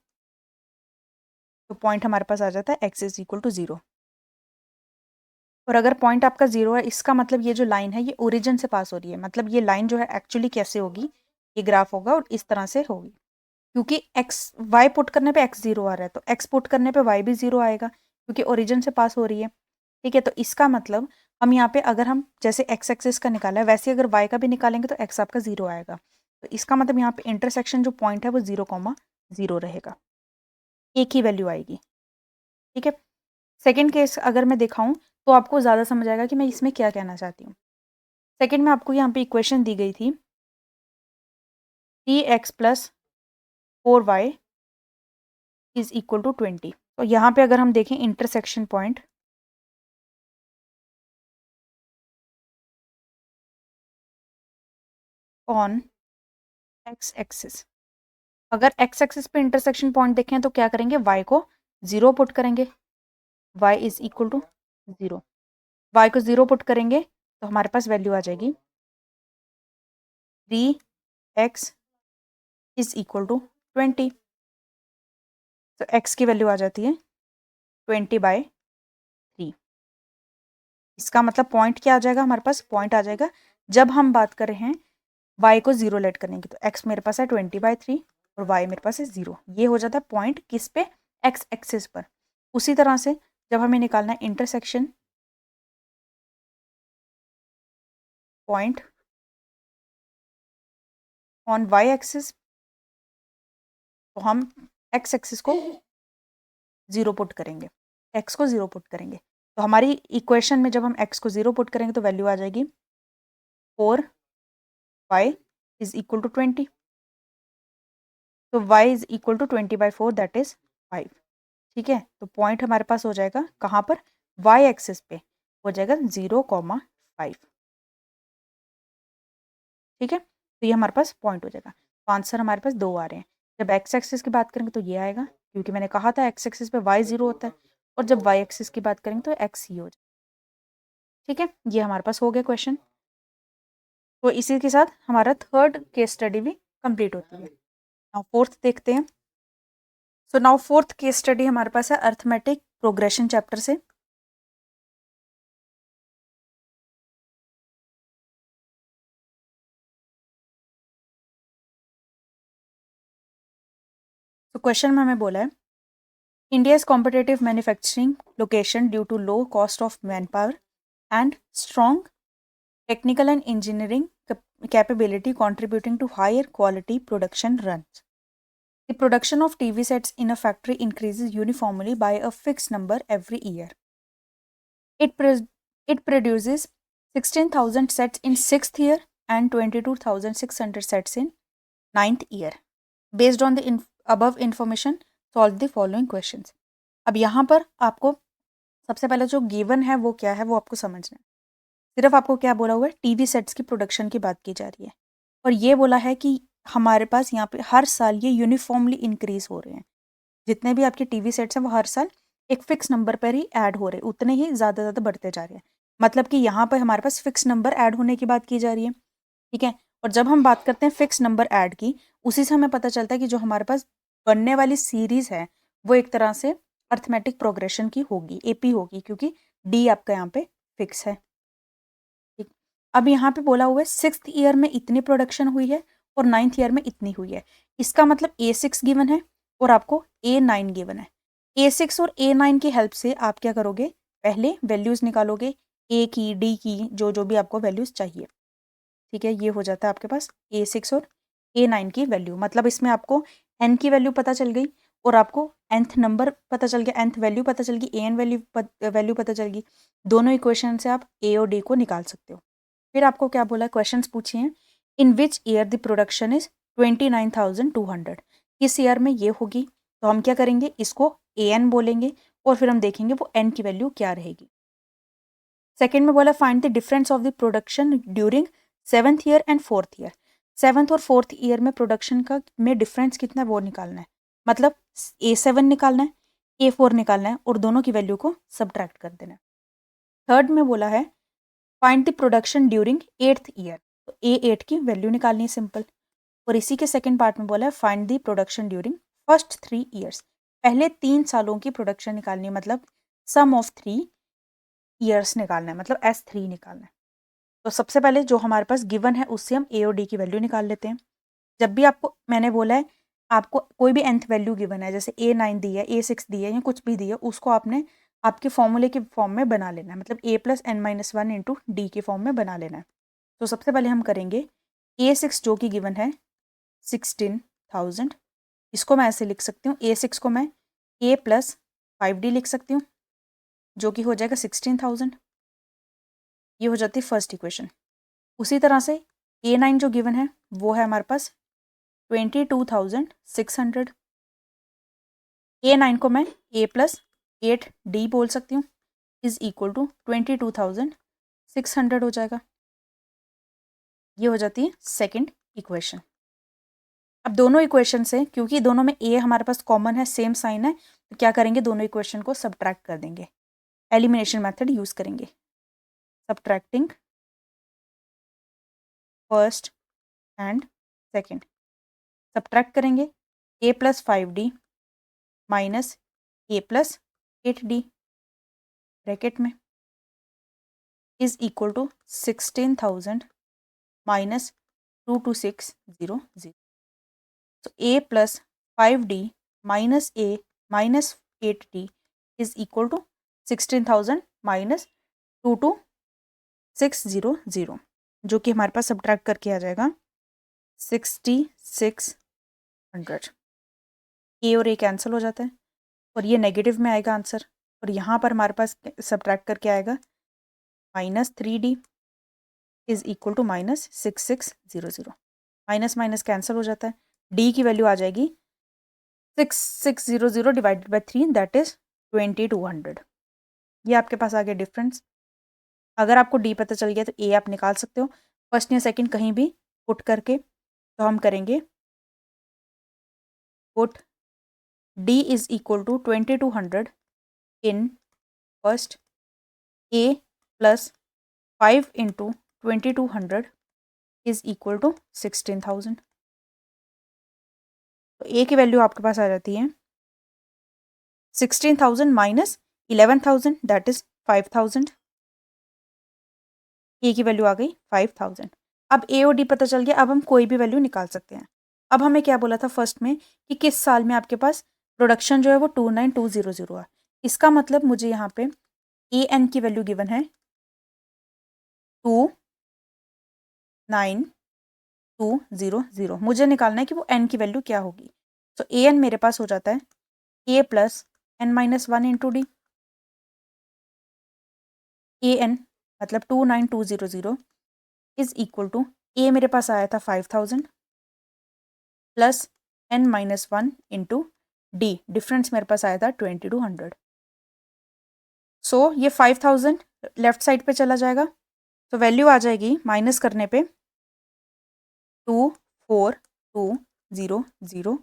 तो पॉइंट हमारे पास आ जाता है x इज इक्वल टू 0। और अगर पॉइंट आपका 0 है इसका मतलब ये जो लाइन है ये ओरिजिन से पास हो रही है। मतलब ये लाइन जो है एक्चुअली कैसे होगी, ये ग्राफ होगा और इस तरह से होगी, क्योंकि एक्स वाई पुट करने पे एक्स 0 आ रहा है तो एक्स पुट करने पे वाई भी 0 आएगा क्योंकि ओरिजिन से पास हो रही है। ठीक है, तो इसका मतलब हम यहाँ पे अगर हम जैसे एक्स एक्सिस का निकाला है वैसे अगर वाई का भी निकालेंगे तो एक्स आपका 0 आएगा। तो इसका मतलब यहाँ पे इंटरसेक्शन जो पॉइंट है वो 0,0 रहेगा, एक ही वैल्यू आएगी। ठीक है, सेकेंड केस अगर मैं दिखाऊं तो आपको ज़्यादा समझ आएगा कि मैं इसमें क्या कहना चाहती हूँ। सेकेंड में आपको यहाँ पे इक्वेशन दी गई थी 3x plus 4y is equal to 20। तो यहाँ पे अगर हम देखें intersection point on x axis, अगर एक्स एक्सिस पे इंटरसेक्शन पॉइंट देखें तो क्या करेंगे, y को 0 पुट करेंगे, y is equal to 0। y को 0 पुट करेंगे तो हमारे पास वैल्यू आ जाएगी 3x इज इक्वल टू 20। तो x की वैल्यू आ जाती है 20/3। इसका मतलब पॉइंट क्या आ जाएगा, हमारे पास पॉइंट आ जाएगा जब हम बात कर रहे हैं y को 0 लेट करने की, तो x मेरे पास है 20/3 और y मेरे पास है 0। ये हो जाता है पॉइंट किस पे, x एक्सिस पर। उसी तरह से जब हमें निकालना है intersection point on y axis, तो हम x एक्सिस को 0 पुट करेंगे, x को 0 पुट करेंगे। तो हमारी इक्वेशन में जब हम x को 0 पुट करेंगे तो वैल्यू आ जाएगी 4y इज इक्वल टू 20। तो y is equal to 20/4 that is 5। ठीक है, तो पॉइंट हमारे पास हो जाएगा कहाँ पर, y एक्सिस पे हो जाएगा 0,5। ठीक है, तो ये हमारे पास पॉइंट हो जाएगा। तो आंसर हमारे पास 2 आ रहे हैं। जब x एक्सिस की बात करेंगे तो ये आएगा, क्योंकि मैंने कहा था x एक्सिस पे y 0 होता है, और जब y एक्सिस की बात करेंगे तो x ही हो जाएगा। ठीक है, ये हमारे पास हो गया क्वेश्चन। तो इसी के साथ हमारा थर्ड केस स्टडी भी कंप्लीट होती है। नाउ फोर्थ देखते हैं। So now fourth case study हमारे पास है अर्थमेटिक प्रोग्रेशन चैप्टर से। तो क्वेश्चन में हमें बोला है India's competitive manufacturing location due to low cost of manpower and strong technical and engineering capability contributing to higher quality production runs. The production of TV sets in a factory increases uniformly by a fixed number every year. It, it produces 16,000 sets in 6th year and 22,600 sets in 9th year. Based on the above information, solve the following questions. अब यहाँ पर आपको सबसे पहले जो given है वो क्या है वो आपको समझना है। सिर्फ आपको क्या बोला हुआ है, टीवी सेट्स की प्रोडक्शन की बात की जा रही है, और ये बोला है कि हमारे पास यहाँ पे हर साल ये यूनिफॉर्मली इंक्रीज हो रहे हैं। जितने भी आपके टीवी सेट्स हैं वो हर साल एक फिक्स नंबर पर ही ऐड हो रहे हैं, उतने ही ज़्यादा बढ़ते जा रहे हैं। मतलब कि यहाँ पर हमारे पास फिक्स नंबर ऐड होने की बात की जा रही है। ठीक है, और जब हम बात करते हैं फिक्स नंबर ऐड की, उसी से हमें पता चलता है कि जो हमारे पास बनने वाली सीरीज है वो एक तरह से अर्थमेटिक प्रोग्रेशन की होगी, एपी होगी, क्योंकि डी आपका यहाँ पे फिक्स है। ठीक, अब यहाँ पे बोला हुआ है 6th ईयर में इतनी प्रोडक्शन हुई है और 9th ईयर में इतनी हुई है। इसका मतलब A6 गिवन है और आपको A9 गिवन है। A6 और A9 की हेल्प से आप क्या करोगे, पहले वैल्यूज निकालोगे, ए की, डी की, जो जो भी आपको वैल्यूज चाहिए। ठीक है, ये हो जाता है आपके पास A6 और A9 की वैल्यू। मतलब इसमें आपको n की वैल्यू पता चल गई और आपको nth नंबर पता चल गया, nth वैल्यू पता चल गई, an वैल्यू पता चल गई। दोनों इक्वेशन से आप a और d को निकाल सकते हो। फिर आपको क्या बोला, क्वेश्चंस पूछे हैं, in which year the production is 29,200। किस ईयर में ये होगी, तो हम क्या करेंगे, इसको an बोलेंगे और फिर हम देखेंगे वो n की वैल्यू क्या रहेगी। सेकेंड में बोला find the difference of the production during 7th year and 4th year. 7th और 4th ईयर में प्रोडक्शन का में डिफरेंस कितना है वो निकालना है। मतलब A7 निकालना है, A4 निकालना है और दोनों की वैल्यू को सब्ट्रैक्ट कर देना है। थर्ड में बोला है find the production during 8th year, तो A8 की वैल्यू निकालनी है सिंपल। और इसी के सेकेंड पार्ट में बोला है find the production during first 3 years, पहले 3 सालों की प्रोडक्शन निकालनी है। मतलब सम ऑफ 3 ईयर्स निकालना है, मतलब S3 निकालना है। तो सबसे पहले जो हमारे पास गिवन है उससे हम ए और डी की वैल्यू निकाल लेते हैं। जब भी आपको मैंने बोला है आपको कोई भी nth वैल्यू गिवन है, जैसे A9 दी है, A6 दी है या कुछ भी दी है, उसको आपने आपके फॉर्मूले के फॉर्म में बना लेना है। मतलब A+n-1 इंटू डी के फॉर्म में बना लेना है। तो सबसे पहले हम करेंगे A6 जो कि गिवन है 16,000, इसको मैं ऐसे लिख सकती हूँ, A6 को मैं A+5D लिख सकती हूँ, जो कि हो जाएगा 16,000। ये हो जाती है फर्स्ट इक्वेशन। उसी तरह से A9 जो गिवन है वो है हमारे पास 22,600। A9 को मैं A+8D बोल सकती हूँ, इज इक्वल टू 22,600 हो जाएगा। ये हो जाती है सेकंड इक्वेशन। अब दोनों इक्वेशन से, क्योंकि दोनों में A हमारे पास कॉमन है, सेम साइन है, तो क्या करेंगे, दोनों इक्वेशन को सब्ट्रैक्ट कर देंगे, एलिमिनेशन मेथड यूज करेंगे। Subtracting first and second. Subtract करेंगे a plus 5d minus a plus 8d bracket में इज इक्वल टू 16,000 माइनस 22600। तो a plus 5d minus a minus 8d is equal to 16,000 minus 22600, जो कि हमारे पास subtract करके आ जाएगा 6600। ए और ए कैंसिल हो जाता है और ये नेगेटिव में आएगा आंसर, और यहाँ पर हमारे पास सब्ट्रैक्ट करके आएगा -3d is equal to -6600। Minus minus cancel हो जाता है, डी की वैल्यू आ जाएगी 6600 डिवाइडेड बाई 3 दैट इज 2200। ये आपके पास आ गया डिफरेंस। अगर आपको डी पता चल गया तो ए आप निकाल सकते हो फर्स्ट या सेकंड कहीं भी पुट करके। तो हम करेंगे put d is equal to 2200 in first a plus 5 into 2200 is equal to 16,000। तो ए की वैल्यू आपके पास आ जाती है 16,000 माइनस 11,000 दैट इज 5,000। ए की वैल्यू आ गई 5,000। अब ए और डी पता चल गया, अब हम कोई भी वैल्यू निकाल सकते हैं। अब हमें क्या बोला था फर्स्ट में कि किस साल में आपके पास प्रोडक्शन जो है वो 29200 है। इसका मतलब मुझे यहाँ पे ए एन की वैल्यू गिवन है 29200। मुझे निकालना है कि वो एन की वैल्यू क्या होगी। तो ए एन मेरे पास हो जाता है a plus n minus 1 into d. A n मतलब 29200 इज इक्वल टू ए मेरे पास आया था 5,000 plus n minus 1 into d, difference मेरे पास आया था 2200। सो ये 5,000 लेफ्ट साइड पे चला जाएगा, तो वैल्यू आ जाएगी माइनस करने पे 24,200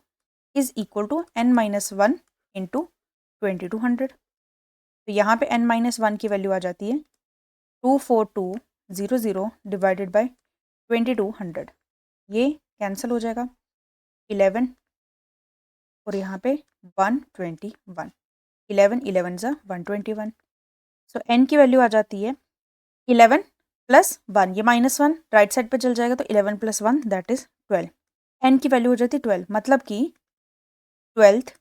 is equal to n minus 1 into 2200। तो यहाँ पे एन माइनस 1 की वैल्यू आ जाती है 24200 डिवाइडेड बाई 2200। ये कैंसिल हो जाएगा 11 और यहाँ पे 121, 11 11 ज़ा 121। सो एन की वैल्यू आ जाती है 11 प्लस 1, ये -1 राइट साइड पे चल जाएगा, तो 11 प्लस 1 दैट इज 12। एन की वैल्यू हो जाती है 12, मतलब कि 12th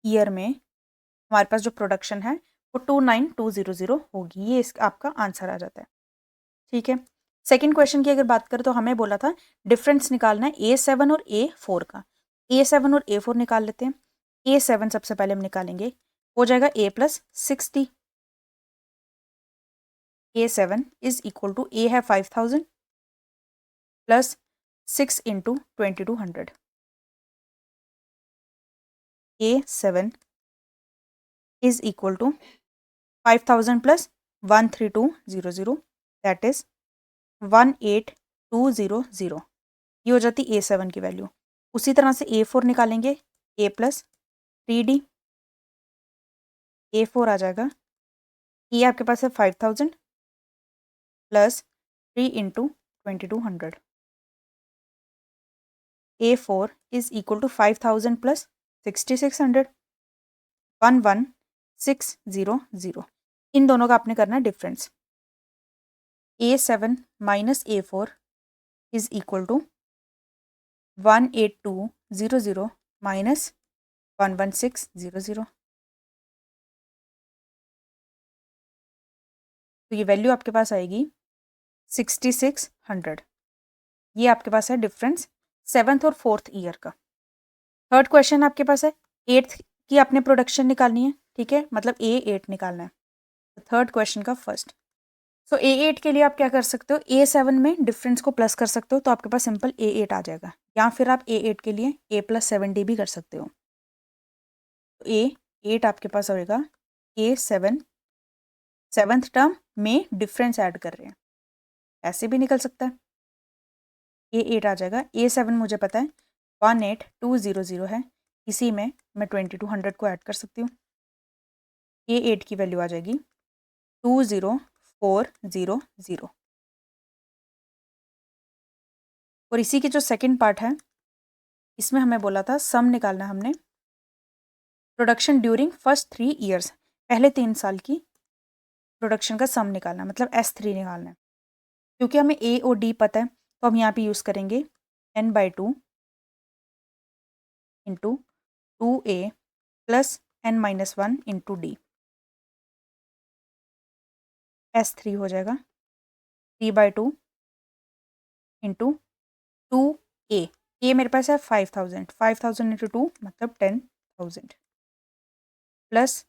ईयर में हमारे पास जो प्रोडक्शन है वो 29200 होगी। ये इस आपका आंसर आ जाता है। ठीक है, सेकंड क्वेश्चन की अगर बात करें तो हमें बोला था डिफरेंस निकालना है A7 और A4 का। A7 और A4 निकाल लेते हैं। A7 सबसे पहले हम निकालेंगे, हो जाएगा A plus 60। A7 is equal to A है 5,000 plus 6 into 2200। A7 is equal to 5,000 plus 13200 that is 18200। ये हो जाती A7 की वैल्यू। उसी तरह से A4 निकालेंगे, A प्लस 3D। A4 आ जाएगा, ये आपके पास है 5,000 plus 3 into 2200। A4 is equal to 5,000 plus 6600, 11600। इन दोनों का आपने करना है difference. A7 minus A4 is equal to 18200 minus 11600। तो ये वैल्यू आपके पास आएगी 6600। ये आपके पास है डिफरेंस 7th और 4th ईयर का। थर्ड क्वेश्चन आपके पास है 8th की आपने प्रोडक्शन निकालनी है। ठीक है, मतलब A8 निकालना है। तो थर्ड क्वेश्चन का फर्स्ट, सो A8 के लिए आप क्या कर सकते हो, A7 में डिफरेंस को प्लस कर सकते हो, तो आपके पास सिंपल A8 आ जाएगा, या फिर आप A8 के लिए A प्लस 7D भी कर सकते हो। तो A8 आपके पास होगा A7 7th टर्म में डिफरेंस ऐड कर रहे हैं, ऐसे भी निकल सकता है। A8 आ जाएगा, A7 मुझे पता है 18200 है, इसी में मैं 2200 को ऐड कर सकती हूँ। A8 की वैल्यू आ जाएगी 400। और इसी के जो सेकंड पार्ट है इसमें हमें बोला था सम निकालना हमने प्रोडक्शन ड्यूरिंग फर्स्ट 3 ईयर्स, पहले 3 साल की प्रोडक्शन का सम निकालना मतलब S3 निकालना है। क्योंकि हमें ए और डी पता है तो हम यहाँ पे यूज़ करेंगे n/2 into 2a plus n-1 into D. S3 हो जाएगा 3/2 इंटू 2a। ए मेरे पास है 5000, 5000 इंटू 2 मतलब 10,000 प्लस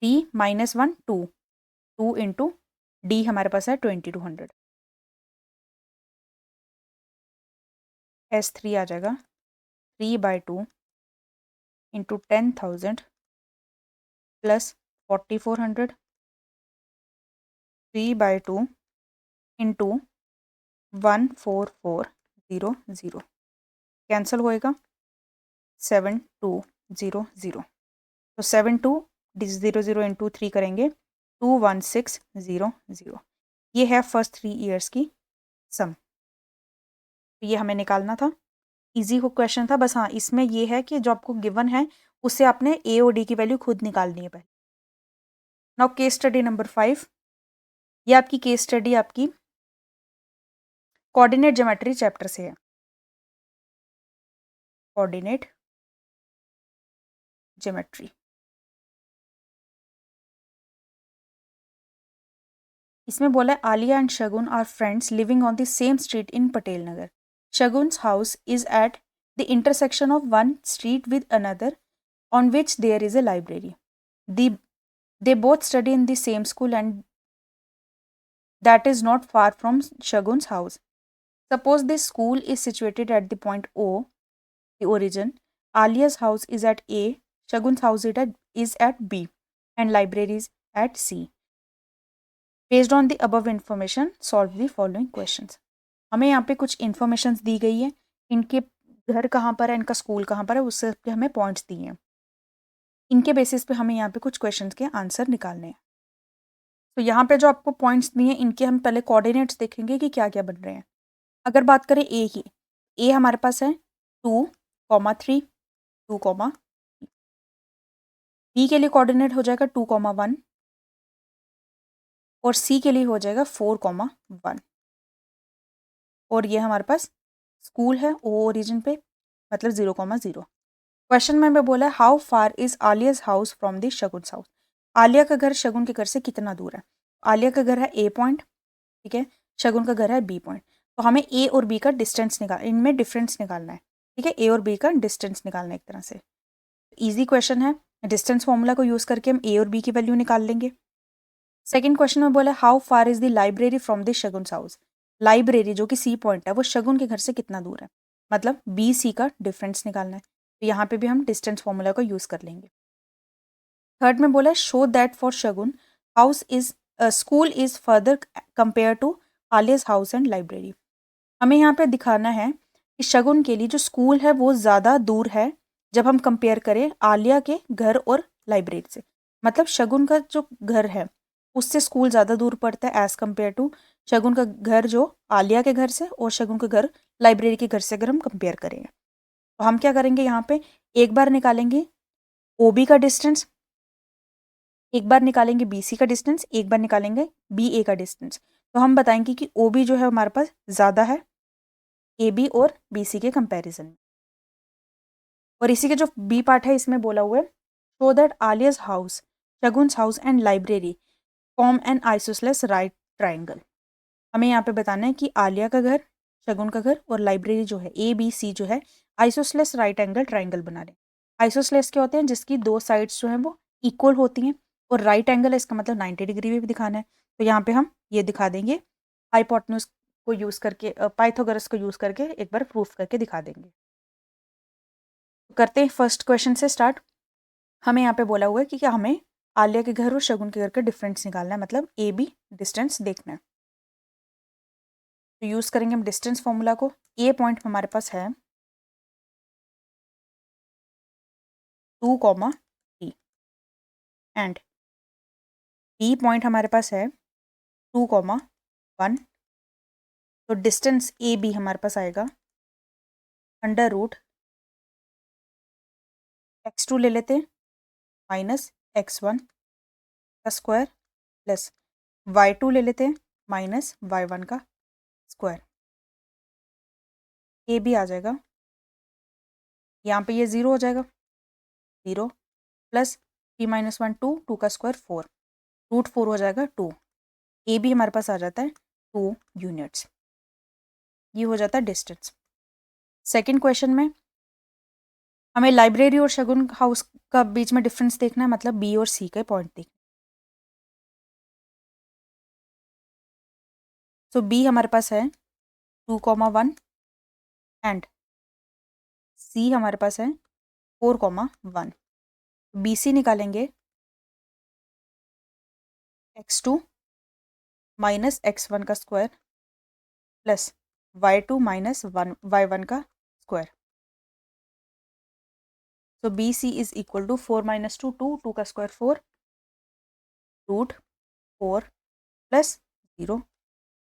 3-1 2 इंटू डी हमारे पास है 2200। S3 आ जाएगा 3/2 इंटू 10,000 प्लस 4400 3/2 इंटू 14400 कैंसिल होएगा 7200। तो 7200 इंटू 3 करेंगे 21600। ये है फर्स्ट 3 ईयर्स की सम। तो ये हमें निकालना था, इजी हो क्वेश्चन था। बस हाँ इसमें ये है कि जो आपको गिवन है उससे आपने ए और डी की वैल्यू खुद निकालनी है पहले। Now case study number 5। ये आपकी केस स्टडी आपकी कोऑर्डिनेट ज्योमेट्री चैप्टर से है। Coordinate geometry. इसमें बोला है Aliya and Shagun are friends living on the same street in Patel Nagar. Shagun's house is at the intersection of one street with another on which there is a library. They both study in the same school and that is not far from Shagun's house. Suppose this school is situated at the point O, the origin. Alia's house is at A, Shagun's house is at B, and library is at C. Based on the above information, solve the following questions. हमें यहाँ पे कुछ information दी गई है, इनके घर कहाँ पर है, इनका स्कूल कहाँ पर है, उससे हमें पॉइंट्स दिए हैं। इनके बेसिस पे हमें यहाँ पे कुछ क्वेश्चंस के आंसर निकालने हैं। तो यहाँ पे जो आपको पॉइंट्स दिए हैं इनके हम पहले कोऑर्डिनेट्स देखेंगे कि क्या क्या बन रहे हैं। अगर बात करें ए की, ए हमारे पास है 2,3 2, बी के लिए कोऑर्डिनेट हो जाएगा 2,1 और सी के लिए हो जाएगा 4,1। और ये हमारे पास स्कूल है ओ ओरिजिन पे मतलब 0,0। क्वेश्चन में हमें बोला है how far is Aliya's house from the Shagun house. Aliya का घर शगुन के घर से कितना दूर है। आलिया का घर है ए पॉइंट, ठीक है, शगुन का घर है बी पॉइंट। तो हमें ए और बी का डिस्टेंस इनमें डिफरेंस निकालना है, ठीक है, ए और बी का डिस्टेंस निकालना है एक तरह से। इजी क्वेश्चन है, डिस्टेंस फॉर्मूला को यूज करके हम ए और बी की वैल्यू निकाल लेंगे। सेकंड क्वेश्चन में बोला how far is the library from the Shagun house. Library जो कि सी पॉइंट है वो शगुन के घर से कितना दूर है, मतलब बी सी का डिफरेंस निकालना है। तो यहाँ पे भी हम डिस्टेंस फॉर्मूला को यूज कर लेंगे। थर्ड में बोला show that for Shagun house is school is further compare to Aliya's house and library. हमें यहाँ पे दिखाना है कि शगुन के लिए जो स्कूल है वो ज़्यादा दूर है जब हम कंपेयर करें आलिया के घर और लाइब्रेरी से। मतलब शगुन का जो घर है उससे स्कूल ज़्यादा दूर पड़ता है एज़ कम्पेयर टू शगुन का घर जो आलिया के घर से और शगुन का घर लाइब्रेरी के घर से अगर हम कंपेयर करें। तो हम क्या करेंगे यहाँ पे एक बार निकालेंगे ओ बी का डिस्टेंस, एक बार निकालेंगे बी सी का डिस्टेंस, एक बार निकालेंगे बी ए का डिस्टेंस। तो हम बताएंगे कि ओ बी जो है हमारे पास ज़्यादा है ए बी और बी सी के कंपैरिजन में। और इसी के जो बी पार्ट है इसमें बोला हुआ है show that Aliya's house Shagun's house and library form an isosceles right triangle. हमें यहाँ पे बताना है कि आलिया का घर, शगुन का घर और लाइब्रेरी जो है ए बी सी जो है आइसोसेलेस राइट एंगल ट्राइंगल बना रहे हैं। आइसोसेलेस क्या होते हैं, जिसकी दो साइड्स जो हैं वो इक्वल होती हैं, और राइट एंगल है इसका मतलब 90 डिग्री में भी दिखाना है। तो यहाँ पे हम ये दिखा देंगे हाइपोटेन्यूज को यूज़ करके, पाइथागोरस को यूज़ करके एक बार प्रूफ करके दिखा देंगे। तो करते हैं फर्स्ट क्वेश्चन से स्टार्ट। हमें यहाँ पे बोला हुआ है कि क्या हमें आलिया के घर और शगुन के घर का डिफरेंस निकालना है, मतलब ए बी डिस्टेंस देखना है। तो यूज़ करेंगे हम डिस्टेंस फॉर्मूला को। ए पॉइंट हमारे पास है 2,3 एंड बी पॉइंट हमारे पास है 2,1। तो डिस्टेंस ए बी हमारे पास आएगा √x2 ले लेते हैं -x1 का स्क्वायर प्लस y2 ले लेते हैं -y1 का स्क्वायर। ए बी आ जाएगा, यहाँ पे ये 0 हो जाएगा, 0 प्लस 3 - 1 2, 2 का स्क्वायर 4, √4 हो जाएगा 2। ए बी हमारे पास आ जाता है 2 यूनिट्स। ये हो जाता है डिस्टेंस। सेकंड क्वेश्चन में हमें लाइब्रेरी और शगुन हाउस का बीच में डिफरेंस देखना है, मतलब बी और सी के पॉइंट देखना। सो बी हमारे पास है 2,1 एंड सी हमारे पास है 4,1। बी सी निकालेंगे x2 -x1 का स्क्वायर प्लस y2 -y1 का स्क्वायर। तो B C is equal to 4 - 2 2, 2 का स्क्वायर 4, √4 प्लस 0,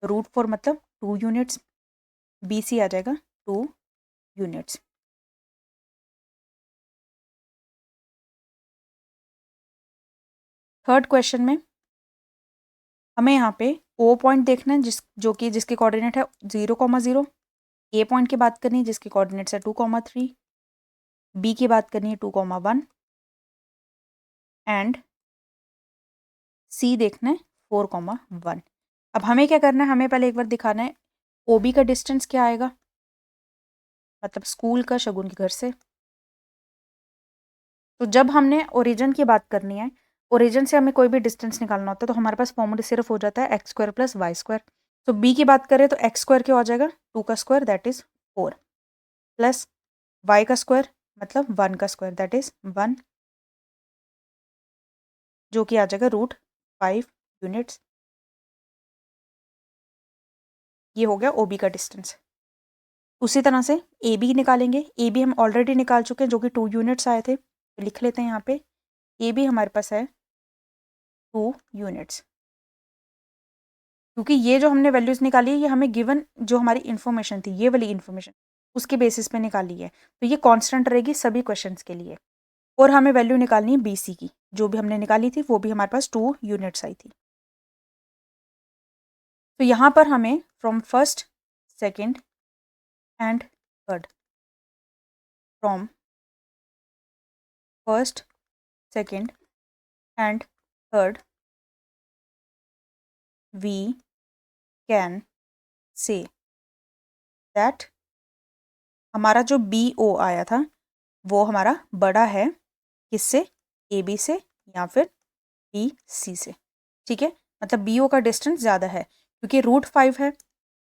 √4 मतलब 2 यूनिट्स, बी सी आ जाएगा 2 यूनिट्स। थर्ड क्वेश्चन में हमें यहाँ पे ओ पॉइंट देखना है जिसके कोऑर्डिनेट है 0,0, ए पॉइंट की बात करनी है जिसके कोऑर्डिनेट्स है 2,3, बी की बात करनी है 2,1 एंड सी देखना है 4,1। अब हमें क्या करना है, हमें पहले एक बार दिखाना है ओ बी का डिस्टेंस क्या आएगा, मतलब स्कूल का शगुन के घर से। तो जब हमने ओरिजिन की बात करनी है, ओरिजिन से हमें कोई भी डिस्टेंस निकालना होता है, तो हमारे पास फॉर्मूला सिर्फ हो जाता है x² + y²। तो बी की बात करें तो x² क्या हो जाएगा 2 का square that is 4 plus y का स्क्वायर मतलब 1 का स्क्वायर दैट इज 1, जो कि आ जाएगा √5 यूनिट्स। ये हो गया ओ बी का डिस्टेंस। उसी तरह से ए बी निकालेंगे, ए बी हम ऑलरेडी निकाल चुके हैं जो कि 2 यूनिट्स आए थे, तो लिख लेते हैं यहाँ पे ए बी हमारे पास है 2 यूनिट्स। क्योंकि ये जो हमने वैल्यूज़ निकाली है ये हमें गिवन जो हमारी इन्फॉर्मेशन थी, ये वाली इन्फॉर्मेशन उसके बेसिस पे निकाली है, तो ये कांस्टेंट रहेगी सभी क्वेश्चंस के लिए। और हमें वैल्यू निकालनी है बी सी की, जो भी हमने निकाली थी वो भी हमारे पास 2 यूनिट्स आई थी। तो यहाँ पर हमें from first, second and third, from first, second and third we can say that हमारा जो बी ओ आया था वो हमारा बड़ा है किससे, ए बी से या फिर बी सी से। ठीक है, मतलब बी ओ का डिस्टेंस ज़्यादा है क्योंकि √5 है,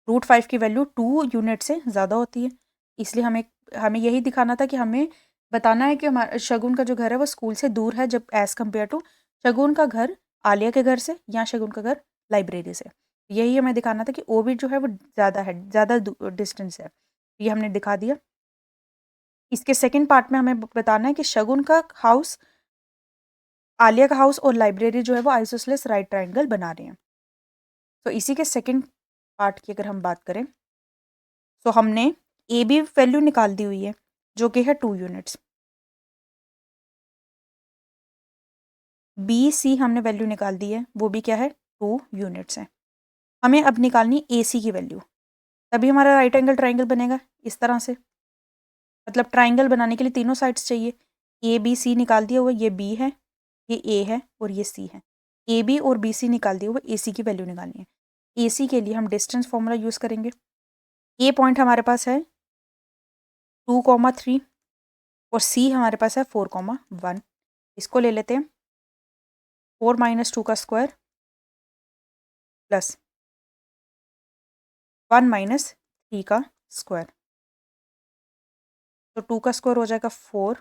√5 की वैल्यू 2 यूनिट से ज़्यादा होती है, इसलिए हमें हमें यही दिखाना था कि हमें बताना है कि हमारा शगुन का जो घर है वो स्कूल से दूर है जब एज़ कम्पेयर टू शगुन का घर आलिया के घर से या शगुन का घर लाइब्रेरी से। यही हमें दिखाना था कि ओ बी जो है वो ज़्यादा है, ज़्यादा डिस्टेंस है, ये हमने दिखा दिया। इसके सेकंड पार्ट में हमें बताना है कि शगुन का हाउस, आलिया का हाउस और लाइब्रेरी जो है वो आइसोसेलेस राइट ट्रायंगल बना रहे हैं। तो इसी के सेकंड पार्ट की अगर हम बात करें तो हमने ए बी वैल्यू निकाल दी हुई है जो कि है 2 यूनिट्स, बी सी हमने वैल्यू निकाल दी है वो भी क्या है 2 यूनिट्स है। हमें अब निकालनी ए सी की वैल्यू, तभी हमारा राइट एंगल ट्रायंगल बनेगा इस तरह से। मतलब ट्रायंगल बनाने के लिए तीनों साइड्स चाहिए, ए बी सी निकाल दिया हुआ, ये बी है, ये ए है और ये सी है। ए बी और बी सी निकाल दिया हुआ, ए सी की वैल्यू निकालनी है। ए सी के लिए हम डिस्टेंस फॉर्मूला यूज़ करेंगे। ए पॉइंट हमारे पास है 2,3 और सी हमारे पास है 4,1। इसको ले लेते हैं 4 - 2 का स्क्वायर प्लस 1 - 3 का स्क्वायर। तो 2 का स्क्वायर हो जाएगा 4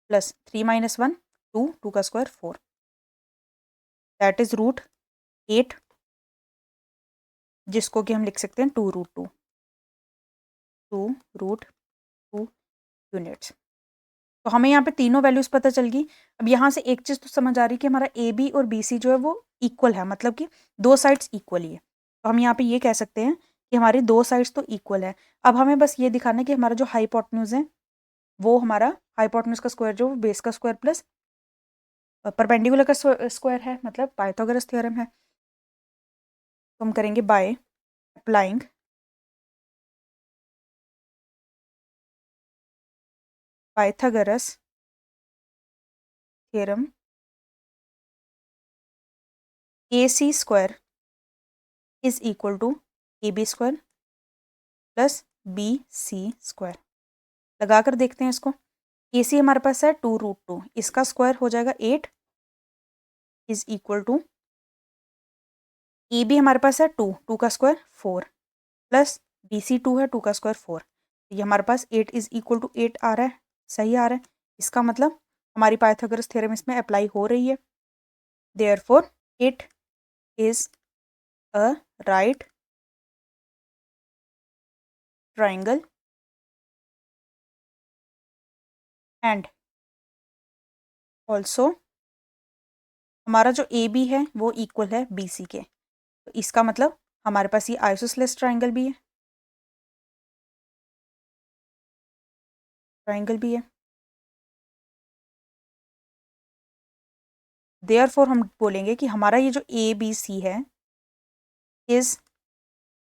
प्लस 3 - 1 2, 2 का स्क्वायर 4 दैट इज √8, जिसको कि हम लिख सकते हैं 2 √2 यूनिट्स। तो हमें यहाँ पे तीनों वैल्यूज़ पता चल गई। अब यहाँ से एक चीज़ तो समझ आ रही है कि हमारा ए बी और बी सी जो है वो इक्वल है, मतलब कि दो साइड्स इक्वल ही है। तो हम यहाँ पे ये कह सकते हैं कि हमारी दो साइड्स तो इक्वल है। अब हमें बस ये दिखाना है कि हमारा जो हाइपोटेन्यूज है वो हमारा हाइपोटेन्यूज का स्क्वायर जो बेस का स्क्वायर प्लस परपेंडिकुलर का स्क्वायर है, मतलब पाइथागोरस थ्योरम है। तो हम करेंगे by applying Pythagoras theorem AC square is equal to AB square plus BC square. लगा कर देखते हैं इसको। AC हमारे पास है 2√2, इसका स्क्वायर हो जाएगा 8 इज इक्वल टू AB हमारे पास है 2 का स्क्वायर 4 प्लस BC 2 है, 2 का स्क्वायर 4। ये हमारे पास 8 इज इक्वल टू 8 आ रहा है, सही आ रहा है। इसका मतलब हमारी पाइथागोरस थ्योरम इसमें अप्लाई हो रही है। Therefore it is a right triangle and also हमारा जो AB है वो इक्वल है BC के। तो इसका मतलब हमारे पास ये आइसोसेलेस ट्राइंगल भी है, ट्राइंगल भी है। देयरफॉर हम बोलेंगे कि हमारा ये जो ABC है is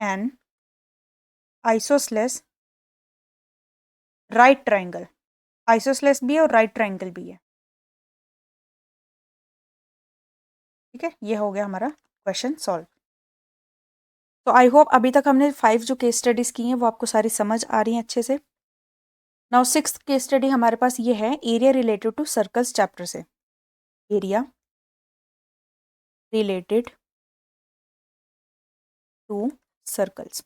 an isosceles right triangle. Isosceles भी है और राइट ट्राइंगल भी है। ठीक है, ये हो गया हमारा क्वेश्चन सॉल्व। तो आई होप अभी तक हमने 5 जो केस स्टडीज की हैं वो आपको सारी समझ आ रही हैं अच्छे से। नाउ 6th केस स्टडी हमारे पास ये है area related to circles chapter से। Area related to circles.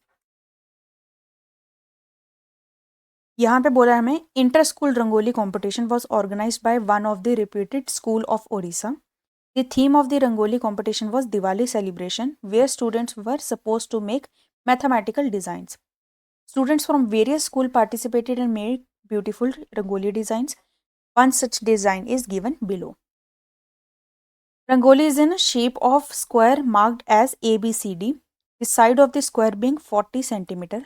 यहाँ पे बोला है हमें inter school rangoli competition was organized by one of the reputed school of Odisha. The theme of the Rangoli competition was Diwali celebration, where students were supposed to make mathematical designs. Students from various schools participated and made beautiful Rangoli designs. One such design is given below. Rangoli is in a shape of square marked as ABCD, the side of the square being 40 centimeter.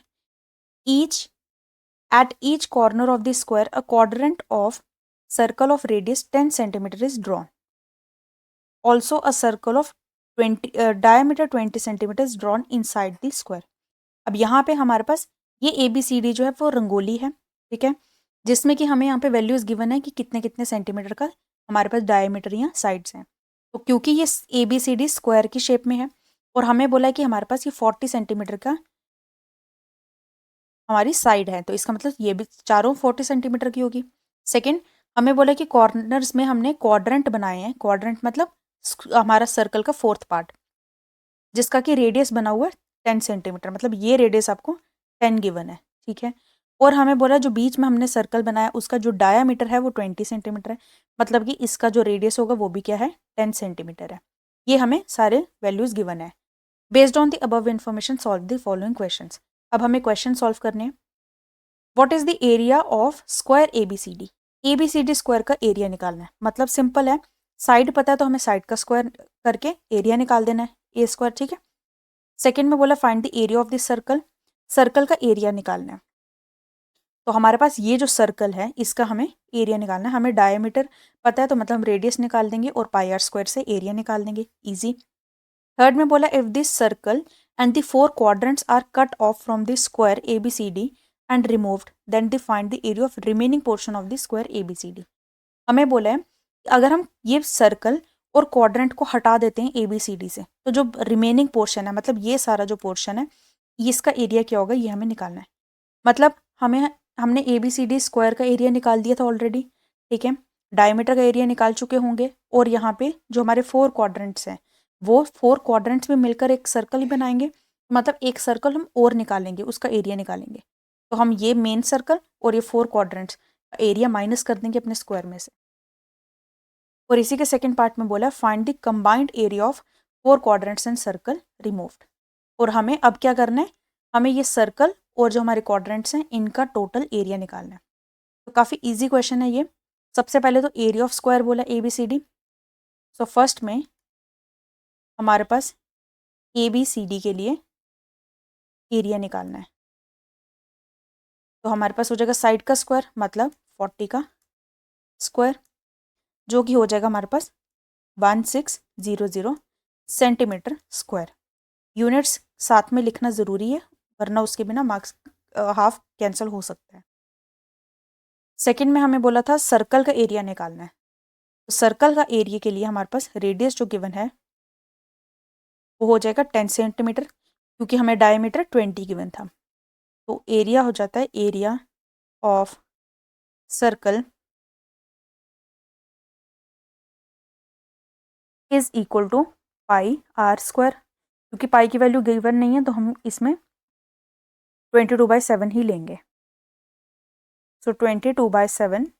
At each corner of the square, a quadrant of circle of radius 10 centimeter is drawn. Also a circle of 20 diameter 20 centimeters drawn inside the square. अब यहाँ पे हमारे पास ये ABCD जो है वो रंगोली है, ठीक है, जिसमें कि हमें यहाँ पे वैल्यूज गिवन है कि कितने कितने सेंटीमीटर का हमारे पास डायमीटर या साइड्स हैं। तो क्योंकि ये ABCD स्क्वायर की शेप में है और हमें बोला है कि हमारे पास ये 40 सेंटीमीटर का हमारी साइड है, तो इसका मतलब ये भी चारों 40 सेंटीमीटर की होगी। सेकेंड, हमें बोला कि कॉर्नर्स में हमने क्वाड्रेंट बनाए हैं। क्वाड्रेंट मतलब हमारा सर्कल का 4th पार्ट, जिसका कि रेडियस बना हुआ है 10 सेंटीमीटर, मतलब ये रेडियस आपको 10 गिवन है, ठीक है। और हमें बोला जो बीच में हमने सर्कल बनाया उसका जो डायामीटर है वो 20 सेंटीमीटर है, मतलब कि इसका जो रेडियस होगा वो भी क्या है 10 सेंटीमीटर है। ये हमें सारे वैल्यूज गिवन है। Based on the above information solve the following questions. अब हमें क्वेश्चन सॉल्व करने हैं। What is the area of square ABCD। ABCD square का एरिया निकालना है, मतलब सिंपल है, साइड पता है तो हमें साइड का स्क्वायर करके एरिया निकाल देना है, ए स्क्वायर, ठीक है। सेकंड में बोला find the area of the circle, circle का एरिया निकालना है। तो हमारे पास ये जो सर्कल है इसका हमें एरिया निकालना है। हमें डायमीटर पता है तो मतलब हम रेडियस निकाल देंगे और पाई आर स्क्वायर से एरिया निकाल देंगे, इजी। थर्ड में बोला if this circle and the 4 quadrants are cut off from the square ABCD and removed then find the area of remaining portion of the square ABCD। हमें बोला है अगर हम ये सर्कल और क्वाड्रेंट को हटा देते हैं ABCD से तो जो रिमेनिंग पोर्शन है, मतलब ये सारा जो पोर्शन है, इसका एरिया क्या होगा, ये हमें निकालना है। मतलब हमने ABCD स्क्वायर का एरिया निकाल दिया था ऑलरेडी, ठीक है, डायमीटर का एरिया निकाल चुके होंगे, और यहाँ पे जो हमारे 4 क्वाड्रेंट्स हैं वो 4 क्वाड्रेंट्स में मिलकर एक सर्कल ही बनाएंगे, मतलब एक सर्कल हम और निकालेंगे, उसका एरिया निकालेंगे। तो हम ये मेन सर्कल और ये 4 क्वाड्रेंट्स का एरिया माइनस कर देंगे अपने स्क्वायर में से। और इसी के सेकंड पार्ट में बोला find the combined area of 4 quadrants and circle removed. और हमें अब क्या करना है, हमें ये सर्कल और जो हमारे क्वाड्रेंट्स हैं इनका टोटल एरिया निकालना है। तो काफ़ी इजी क्वेश्चन है ये। सबसे पहले तो एरिया ऑफ स्क्वायर बोला ABCD। सो फर्स्ट में हमारे पास ABCD के लिए एरिया निकालना है। तो हमारे पास हो जाएगा साइड का स्क्वायर मतलब 40 का स्क्वायर, जो कि हो जाएगा हमारे पास 1600 सेंटीमीटर स्क्वायर। यूनिट्स साथ में लिखना ज़रूरी है, वरना उसके बिना मार्क्स हाफ कैंसिल हो सकता है। सेकंड में हमें बोला था सर्कल का एरिया निकालना है। तो सर्कल का एरिया के लिए हमारे पास रेडियस जो गिवन है वो हो जाएगा 10 सेंटीमीटर, क्योंकि हमें डायमीटर 20 गिवन था। तो एरिया हो जाता है area of circle is equal to pi r square. क्योंकि पाई की वैल्यू गिवन नहीं है तो हम इसमें 22/7 ही लेंगे। सो 22/7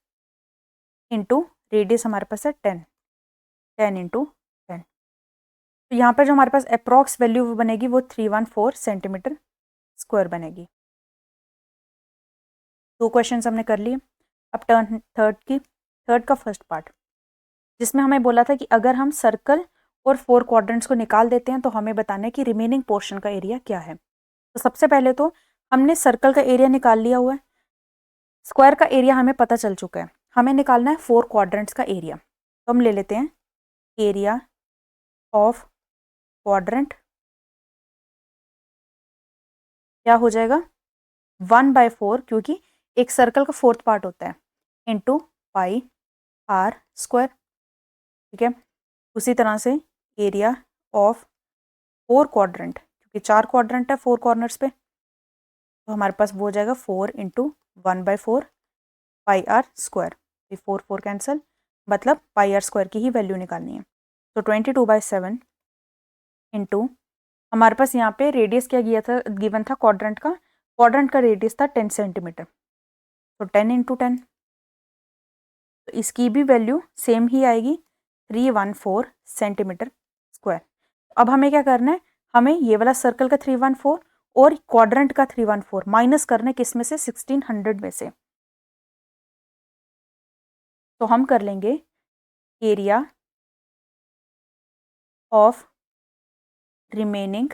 इंटू रेडियस हमारे पास है 10, 10 इंटू 10। तो यहाँ पर जो हमारे पास अप्रॉक्स वैल्यू बनेगी वो 314 सेंटीमीटर स्क्वायर बनेगी। 2 क्वेश्चंस हमने कर लिए। अब टर्न थर्ड का फर्स्ट पार्ट, जिसमें हमें बोला था कि अगर हम सर्कल और 4 क्वाड्रेंट्स को निकाल देते हैं तो हमें बताना है कि रिमेनिंग पोर्शन का एरिया क्या है। तो सबसे पहले तो हमने सर्कल का एरिया निकाल लिया हुआ है, स्क्वायर का एरिया हमें पता चल चुका है, हमें निकालना है 4 क्वाड्रेंट्स का एरिया। तो हम ले लेते हैं एरिया ऑफ क्वाड्रेंट, क्या हो जाएगा 1/4, क्योंकि एक सर्कल का 4th पार्ट होता है, इंटू पाई आर स्क्वायर। ठीक है, उसी तरह से एरिया ऑफ 4 क्वाड्रेंट, क्योंकि 4 क्वाड्रेंट है 4 कॉर्नर्स पे, तो हमारे पास वो हो जाएगा 4 into 1/4 pi r square. 4 4 cancel, मतलब पाई आर स्क्वायर की ही वैल्यू निकालनी है। तो 22/7 इंटू हमारे पास यहाँ पे रेडियस क्या गिवन था क्वाड्रेंट का रेडियस था 10 सेंटीमीटर, तो 10 इंटू 10, तो इसकी भी वैल्यू सेम ही आएगी 314 सेंटीमीटर स्क्वायर। अब हमें क्या करना है, हमें ये वाला सर्कल का 314 और क्वाड्रेंट का 314 माइनस करने किस में से 1600 में से। तो हम कर लेंगे area of remaining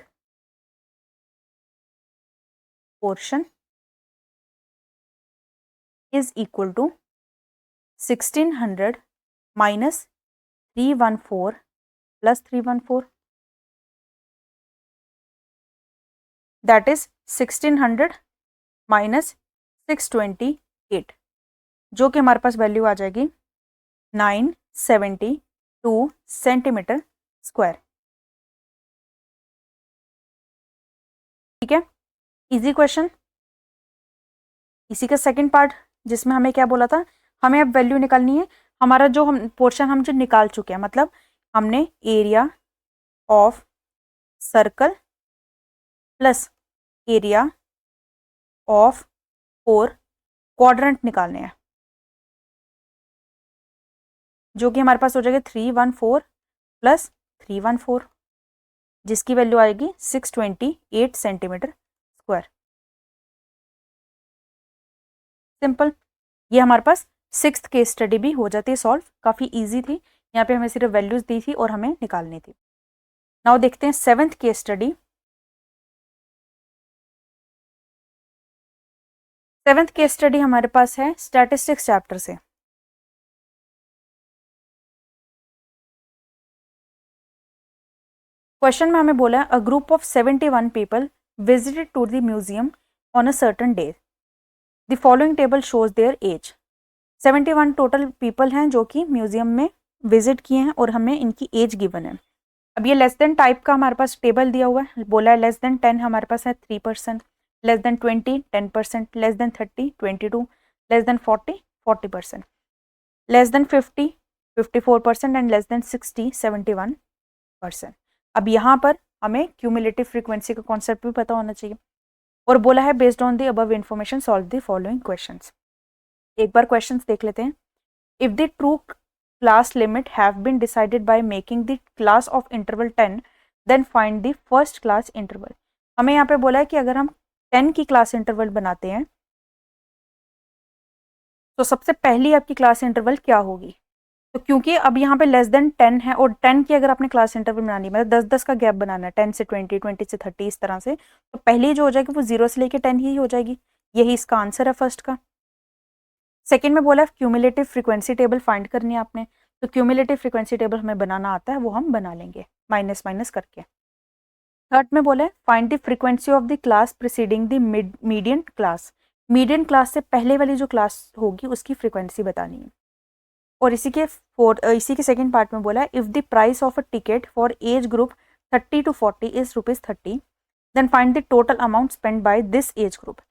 portion is equal to 1600 minus 314 plus 314, that is 1600 minus 628, जो कि हमारे पास वैल्यू आ जाएगी 972 सेंटीमीटर स्क्वायर। ठीक है, इजी क्वेश्चन। इसी का सेकंड पार्ट, जिसमें हमें क्या बोला था, हमें अब वैल्यू निकालनी है। हमारा जो हम पोर्शन हम जो निकाल चुके हैं, मतलब हमने area of circle plus area of 4 quadrant निकालने हैं, जो कि हमारे पास हो जाएगा 314 प्लस 314, जिसकी वैल्यू आएगी 628 सेंटीमीटर स्क्वायर। सिंपल, ये हमारे पास 6th केस स्टडी भी हो जाती है सॉल्व, काफ़ी इजी थी। यहाँ पे हमें सिर्फ वैल्यूज दी थी और हमें निकालनी थी। नाउ देखते हैं 7th case study. 7th case study हमारे पास है स्टैटिस्टिक्स चैप्टर से। क्वेश्चन में हमें बोला है a group of 71 people visited to the museum on a certain day, the following table shows their age. 71 total people हैं जो कि म्यूजियम में विजिट किए हैं और हमें इनकी एज गिवन है। अब ये लेस देन टाइप का हमारे पास टेबल दिया हुआ है, बोला है लेस देन 10 हमारे पास है 3%, less than 20 10%, less than 30 22, less than 40 40%, less than 50 54% and less than 60 71%। अब यहाँ पर हमें क्यूमुलेटिव फ्रीक्वेंसी का कॉन्सेप्ट भी पता होना चाहिए, और बोला है based on the above information solve the following questions. एक बार क्वेश्चंस देख लेते हैं। If the true class limit have been decided by making the class of interval 10, then find the first class interval। हमें यहाँ पे बोला है कि अगर हम 10 की क्लास इंटरवल बनाते हैं तो सबसे पहली आपकी क्लास इंटरवल क्या होगी। तो क्योंकि अब यहाँ पे लेस देन 10 है और 10 की अगर आपने क्लास इंटरवल बनानी है, मतलब 10-10 का गैप बनाना है, 10 से 20, 20 से 30, इस तरह से, तो पहली जो हो जाएगी वो 0 से लेके 10 ही हो जाएगी। यही इसका आंसर है फर्स्ट का। सेकंड में बोला क्यूमुलेटिव फ्रीक्वेंसी टेबल फाइंड करनी है आपने, तो क्यूमुलेटिव फ्रीक्वेंसी टेबल हमें बनाना आता है, वो हम बना लेंगे माइनस माइनस करके। थर्ड में बोला है find the frequency of the class preceding the median class. Median class से पहले वाली जो क्लास होगी उसकी फ्रीक्वेंसी बतानी है। और इसी के सेकंड पार्ट में बोला है if the price of a ticket for age group 30 to 40 is ₹30, then find the total amount spend by this age group.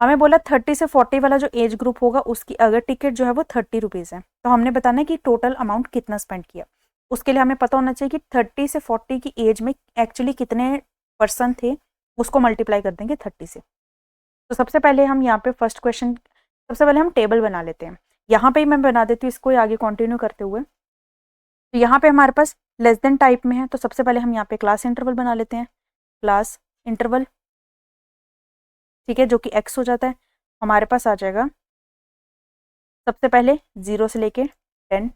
हमें बोला 30 से 40 वाला जो एज ग्रुप होगा उसकी अगर टिकट जो है वो ₹30 है, तो हमने बताना है कि टोटल अमाउंट कितना स्पेंड किया। उसके लिए हमें पता होना चाहिए कि 30 से 40 की एज में एक्चुअली कितने पर्सन थे, उसको मल्टीप्लाई कर देंगे 30 से। तो सबसे पहले हम यहाँ पे फर्स्ट क्वेश्चन, सबसे पहले हम टेबल बना लेते हैं। यहाँ पे ही मैं बना देती हूँ इसको आगे कंटिन्यू करते हुए। तो यहाँ पे हमारे पास लेस देन टाइप में है, तो सबसे पहले हम यहाँ पे क्लास इंटरवल बना लेते हैं। क्लास इंटरवल, ठीक है, जो कि x हो जाता है। हमारे पास आ जाएगा सबसे पहले 0 से लेके 10,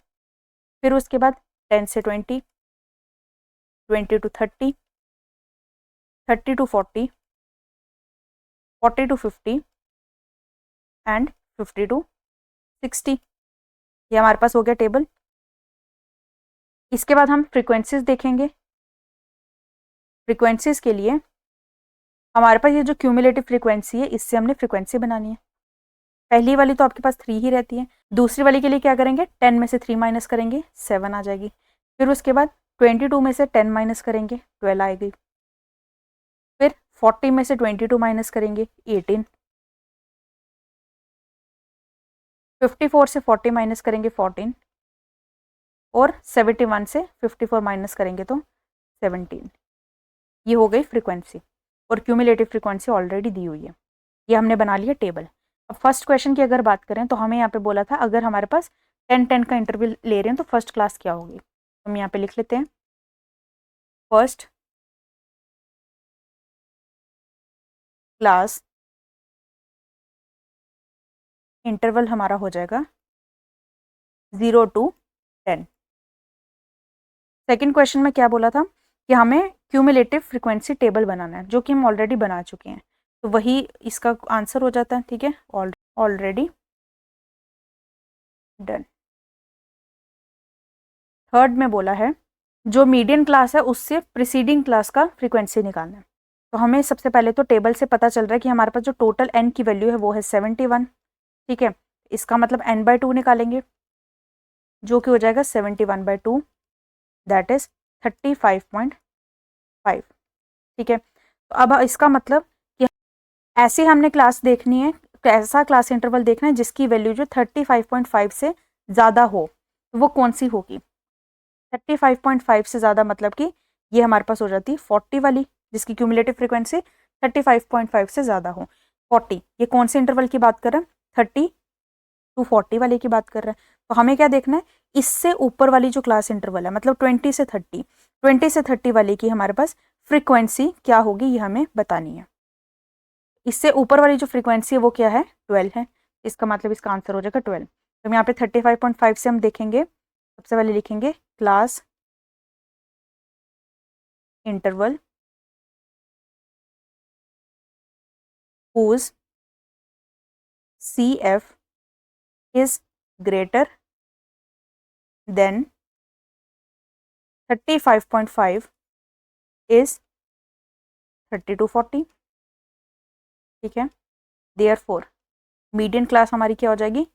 फिर उसके बाद 10 से 20, 20 to 30, 30 to 40, 40 to 50 and 50 to 60। ये हमारे पास हो गया टेबल। इसके बाद हम फ्रीक्वेंसीज देखेंगे। फ्रीक्वेंसीज के लिए हमारे पास ये जो क्यूमुलेटिव फ्रीक्वेंसी है, इससे हमने फ्रीक्वेंसी बनानी है। पहली वाली तो आपके पास 3 ही रहती है। दूसरी वाली के लिए क्या करेंगे, 10 में से 3 माइनस करेंगे, 7 आ जाएगी। फिर उसके बाद 22 में से 10 माइनस करेंगे, 12 आएगी। फिर 40 में से 22 माइनस करेंगे, 18। 54 से 40 माइनस करेंगे, 14। और 71 से 54 माइनस करेंगे तो 17। ये हो गई फ्रीक्वेंसी, और क्यूमुलेटिव फ्रीक्वेंसी ऑलरेडी दी हुई है। ये हमने बना लिया टेबल। अब फर्स्ट क्वेश्चन की अगर बात करें तो हमें यहाँ पे बोला था अगर हमारे पास 10-10 का इंटरवल ले रहे हैं तो फर्स्ट क्लास क्या होगी। हम यहाँ पे लिख लेते हैं फर्स्ट क्लास इंटरवल हमारा हो जाएगा 0 to 10। सेकेंड क्वेश्चन में क्या बोला था कि हमें क्यूमुलेटिव फ्रीक्वेंसी टेबल बनाना है, जो कि हम ऑलरेडी बना चुके हैं, तो वही इसका आंसर हो जाता है। ठीक है, ऑलरेडी डन। थर्ड में बोला है जो मीडियन क्लास है उससे प्रिसीडिंग क्लास का फ्रीक्वेंसी निकालना है। तो हमें सबसे पहले तो टेबल से पता चल रहा है कि हमारे पास जो टोटल एन की वैल्यू है वो है 71। ठीक है, इसका मतलब n/2 निकालेंगे, जो कि हो जाएगा 71/2, दैट इज 35.5। ठीक है, तो अब इसका मतलब कि ऐसे हमने क्लास देखनी है, ऐसा क्लास इंटरवल देखना है जिसकी वैल्यू जो 35.5 से ज़्यादा हो, तो वो कौन सी होगी। 35.5 से ज़्यादा मतलब कि ये हमारे पास हो जाती है 40 वाली, जिसकी क्यूमुलेटिव फ्रीक्वेंसी 35.5 से ज़्यादा हो। 40, ये कौन से इंटरवल की बात कर रहे हैं, 30 to 40 वाले की बात कर रहे हैं। तो हमें क्या देखना है, इससे ऊपर वाली जो क्लास इंटरवल है, मतलब 20 से 30, 20 से 30 वाले की हमारे पास फ्रीक्वेंसी क्या होगी, ये हमें बतानी है। इससे ऊपर वाली जो फ्रीक्वेंसी है वो क्या है, 12 है। इसका मतलब इसका आंसर हो जाएगा 12। तो हम यहाँ पे 35.5 से हम देखेंगे, सबसे पहले लिखेंगे class interval whose CF is greater than 35.5 is 30 to 40। ठीक है, देयरफॉर मीडियन क्लास हमारी क्या हो जाएगी,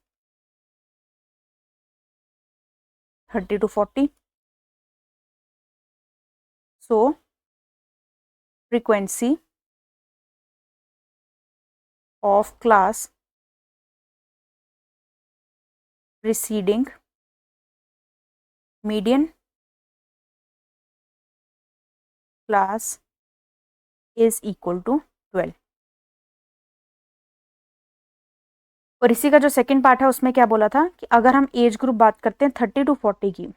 30 to 40। So frequency of class preceding median class is equal to 12। और इसी का जो सेकंड पार्ट है उसमें क्या बोला था कि अगर हम एज ग्रुप बात करते हैं 30 to 40 की,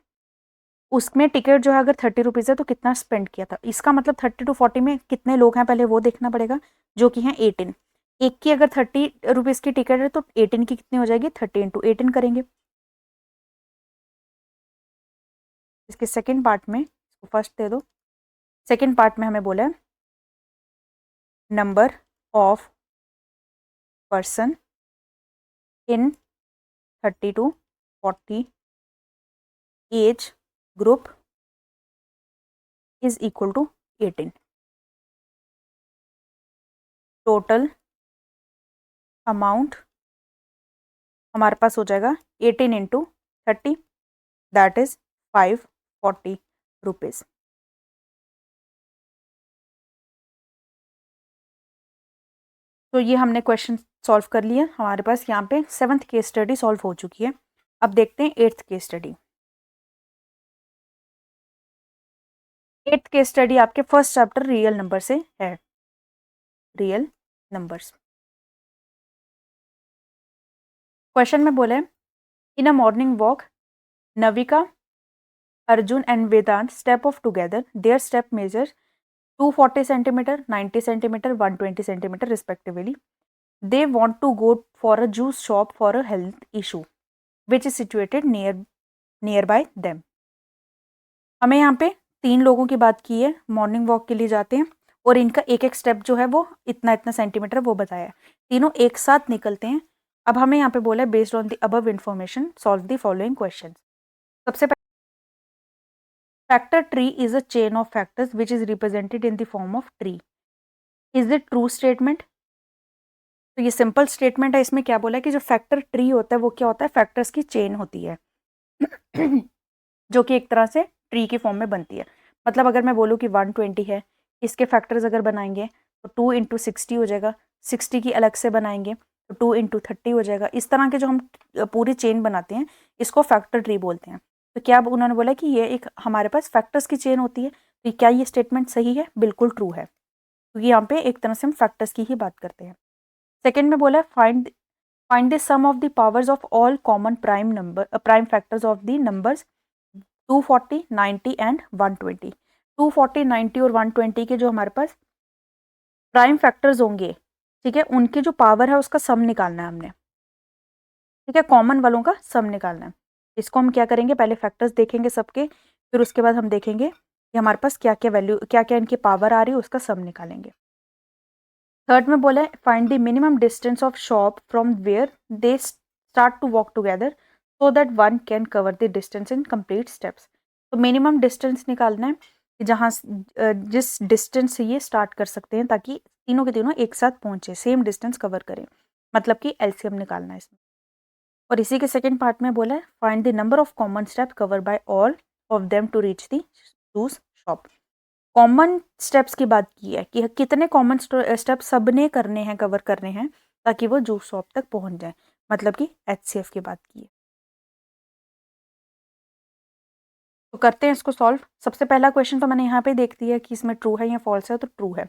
उसमें टिकट जो है अगर 30 रुपीज़ है तो कितना स्पेंड किया था। इसका मतलब 30 to 40 में कितने लोग हैं पहले वो देखना पड़ेगा, जो कि हैं 18। एक की अगर 30 रुपीज़ की टिकट है तो 18 की कितनी हो जाएगी, 30 into 18 करेंगे। इसके सेकेंड पार्ट में, फर्स्ट दे दो, सेकेंड पार्ट में हमें बोला है number of person in 30 to 40 age group is equal to 18। Total amount हमारे पास हो जाएगा 18 इंटू 30, दैट इज 540 रुपीज़। तो ये हमने क्वेश्चन सॉल्व कर लिया। हमारे पास यहाँ पे 7th केस स्टडी सॉल्व हो चुकी है। अब देखते हैं 8th case study. 8th case study आपके फर्स्ट चैप्टर रियल नंबर से है, रियल नंबर्स। क्वेश्चन में बोले in a morning walk Navika, Arjun and Vedant step off together, their step measure 240 centimetre, 90 centimetre, 120 centimetre respectively. They want to go for a juice shop for a health issue which is situated nearby them। हमें यहाँ पे 3 लोगों की बात की है, morning walk के लिए जाते हैं और इनका एक एक स्टेप जो है वो इतना इतना सेंटीमीटर वो बताया है, तीनों एक साथ निकलते हैं। अब हमें यहाँ पे बोला है based on the above information solve the following question. सबसे पहले factor tree is a chain of factors which is represented in the form of tree. Is it true statement? तो ये सिंपल स्टेटमेंट है। इसमें क्या बोला है कि जो फैक्टर ट्री होता है वो क्या होता है, फैक्टर्स की चेन होती है जो कि एक तरह से ट्री की फॉर्म में बनती है। मतलब अगर मैं बोलूँ कि 120 है, इसके फैक्टर्स अगर बनाएंगे तो 2 इंटू 60 हो जाएगा, 60 की अलग से बनाएंगे तो 2 इंटू 30 हो जाएगा। इस तरह के जो हम पूरी चेन बनाते हैं इसको फैक्टर ट्री बोलते हैं। तो क्या उन्होंने बोला कि ये एक हमारे पास फैक्टर्स की चेन होती है। तो क्या ये स्टेटमेंट सही है? बिल्कुल ट्रू है, क्योंकि यहाँ पे एक तरह से हम फैक्टर्स की ही बात करते हैं। सेकेंड में बोला है find the sum of the powers of all common prime factors of the numbers 240, 90 and 120। 240, 90 और 120 के जो हमारे पास प्राइम फैक्टर्स होंगे, ठीक है, उनकी जो पावर है उसका सम निकालना है हमने, ठीक है, कॉमन वालों का सम निकालना है। इसको हम क्या करेंगे, पहले फैक्टर्स देखेंगे सबके, फिर उसके बाद हम देखेंगे कि हमारे पास क्या क्या वैल्यू, क्या क्या इनकी पावर आ रही है, उसका सम निकालेंगे। थर्ड में बोला है find the minimum distance of shop from where they start to walk together so that one can cover the distance in complete steps. तो मिनिमम डिस्टेंस निकालना है कि जहाँ जिस डिस्टेंस से ये स्टार्ट कर सकते हैं ताकि तीनों के तीनों एक साथ पहुंचे, सेम डिस्टेंस कवर करें, मतलब कि एलसीएम निकालना है इसमें। और इसी के सेकेंड पार्ट में बोला है find the number of common step cover by all of them to reach the juice shop. Common steps की बात की है कि कितने कॉमन स्टेप सबने करने हैं, कवर करने हैं ताकि वो जूस शॉप तक पहुंच जाए, मतलब कि एचसीएफ की बात की है। तो करते हैं इसको सॉल्व। सबसे पहला क्वेश्चन तो मैंने यहाँ पे देख दिया कि इसमें ट्रू है या फॉल्स है, तो ट्रू है।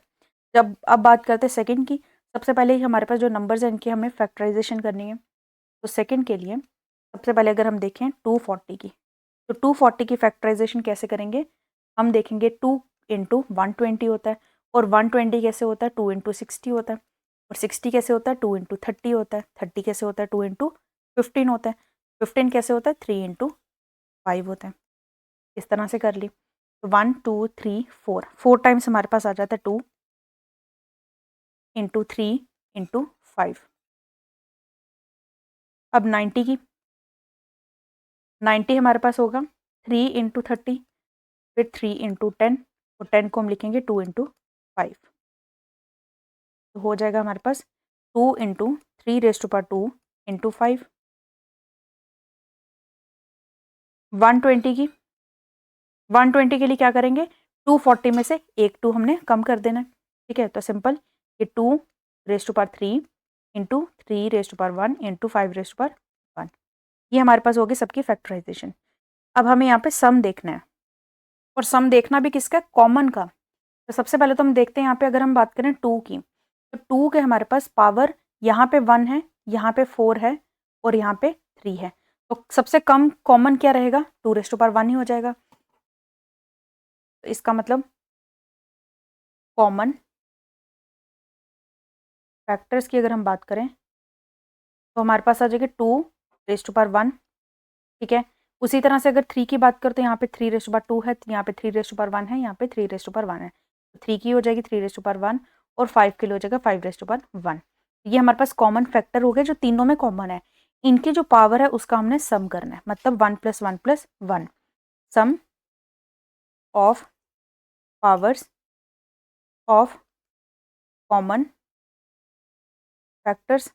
जब अब बात करते हैं सेकंड की, सबसे पहले ही हमारे पास जो नंबर्स हैं इनकी हमें फैक्टराइजेशन करनी है। तो सेकंड के लिए सबसे पहले अगर हम देखें 240 की, तो 240 की फैक्टराइजेशन कैसे करेंगे, हम देखेंगे 2 इंटू 120 होता है, और 120 कैसे होता है, 2 इंटू 60 होता है, और 60 कैसे होता है, 2 इंटू 30 होता है, 30 कैसे होता है, 2 इंटू 15 होता है, 15 कैसे होता है, 3 इंटू 5 होता है। इस तरह से कर ली तो 1 2 3 4 4 टाइम्स हमारे पास आ जाता है 2 इंटू 3 इंटू 5। अब 90 की, 90 हमारे पास होगा 3 इंटू 30, फिर 3 इंटू 10, और 10 को हम लिखेंगे 2 इंटू 5। तो हो जाएगा हमारे पास 2 into 3 raise to power 2 into 5। 120 की, 120 के लिए क्या करेंगे, 240 में से एक 2 हमने कम कर देना है, ठीक है। तो सिंपल ये 2 raise to power 3 into 3 raise to power 1 into 5 raise to power 1। ये हमारे पास होगी सबकी फैक्टराइजेशन। अब हमें यहाँ पे सम देखना है, और सम देखना भी किसका, कॉमन का। तो सबसे पहले तो हम देखते हैं यहाँ पे अगर हम बात करें 2 की, तो 2 के हमारे पास पावर यहाँ पे 1 है, यहाँ पे 4 है, और यहाँ पे 3 है। तो सबसे कम कॉमन क्या रहेगा, 2 रेज़ टू पावर 1 ही हो जाएगा। तो इसका मतलब कॉमन फैक्टर्स की अगर हम बात करें तो हमारे पास आ जाएगा 2 रेज़ टू पावर 1, ठीक है, उसी तरह से अगर 3 की बात करें तो यहाँ पे 3/2 है, यहाँ पे 3/1 है, यहाँ पे 3/1 है। 3 की हो जाएगी 3/1 और 5 के लिए हो जाएगा 5/1। ये हमारे पास कॉमन फैक्टर हो गए जो तीनों में कॉमन है। इनकी जो पावर है उसका हमने सम करना है, मतलब 1 + 1 + 1 sum of powers of common factors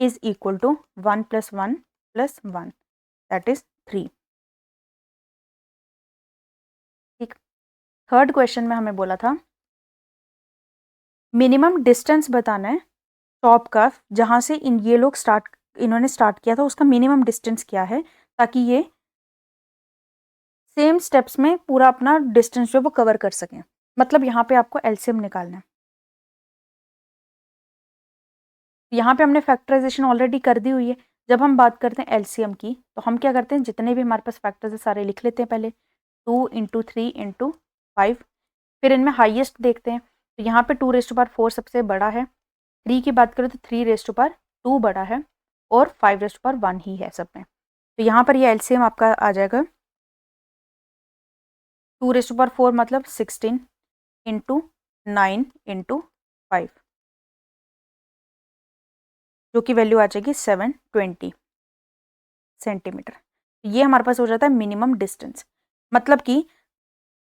is equal to 1 + 1 + 1 that is 3। ठीक। थर्ड क्वेश्चन में हमें बोला था मिनिमम डिस्टेंस बताना है टॉप का, जहां से इन्होंने स्टार्ट किया था उसका मिनिमम डिस्टेंस क्या है, ताकि ये सेम स्टेप्स में पूरा अपना डिस्टेंस जो है वो कवर कर सकें। मतलब यहाँ पे आपको एलसीएम निकालना है। यहाँ पे हमने फैक्टराइजेशन ऑलरेडी कर दी हुई है। जब हम बात करते हैं एलसीएम की तो हम क्या करते हैं, जितने भी हमारे पास फैक्टर्स है सारे लिख लेते हैं पहले। 2 × 3 × 5, फिर इनमें हाईएस्ट देखते हैं। तो यहाँ पे 2⁴ सबसे बड़ा है। 3 की बात करें तो 3⁻² बड़ा है और 5⁻1 ही है सब में। तो यहाँ पर ये एलसीएम आपका आ जाएगा 2⁴ मतलब 16 × 9 × 5, जो कि वैल्यू आ जाएगी 720 सेंटीमीटर। ये हमारे पास हो जाता है मिनिमम डिस्टेंस, मतलब कि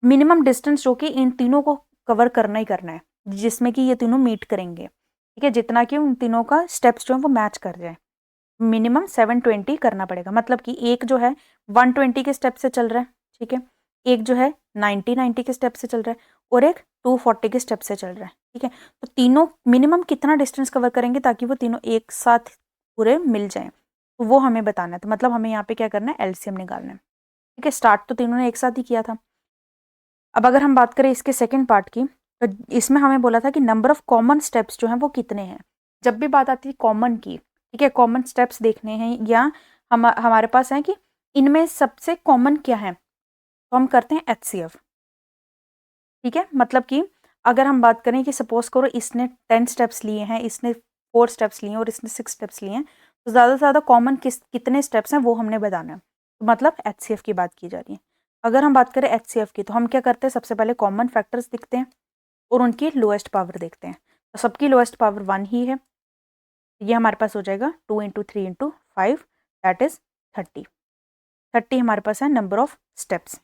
मिनिमम डिस्टेंस जो कि इन तीनों को कवर करना ही करना है, जिसमें कि ये तीनों मीट करेंगे। ठीक है, जितना कि उन तीनों का स्टेप्स जो है वो मैच कर जाए। मिनिमम 720 करना पड़ेगा, मतलब कि एक जो है 120 के स्टेप से चल रहा है, ठीक है, एक जो है 90 के स्टेप से चल रहा है और एक 240 के स्टेप से चल रहा है। ठीक है, तो तीनों मिनिमम कितना डिस्टेंस कवर करेंगे ताकि वो तीनों एक साथ पूरे मिल जाएं, तो वो हमें बताना है। तो मतलब हमें यहाँ पे क्या करना है, एलसीएम निकालना है। ठीक है, स्टार्ट तो तीनों ने एक साथ ही किया था। अब अगर हम बात करें इसके सेकंड पार्ट की, तो इसमें हमें बोला था कि नंबर ऑफ कॉमन स्टेप्स जो हैं वो कितने हैं। जब भी बात आती है कॉमन की, ठीक है, कॉमन स्टेप्स देखने हैं या हमारे पास है कि इनमें सबसे कॉमन क्या है, तो हम करते हैं एचसीएफ। ठीक है, मतलब कि अगर हम बात करें कि सपोज करो इसने 10 स्टेप्स लिए हैं, इसने 4 स्टेप्स लिए हैं और इसने 6 स्टेप्स लिए हैं, तो ज़्यादा से ज़्यादा कॉमन कितने स्टेप्स हैं वो हमने बताना है। तो मतलब एचसीएफ की बात की जा रही है। अगर हम बात करें एचसीएफ की, तो हम क्या करते हैं, सबसे पहले कॉमन फैक्टर्स दिखते हैं और उनकी लोएस्ट पावर देखते हैं। तो सबकी लोएस्ट पावर 1 ही है। ये हमारे पास हो जाएगा 2 × 3 × 5 दैट इज 30। 30 हमारे पास है नंबर ऑफ स्टेप्स।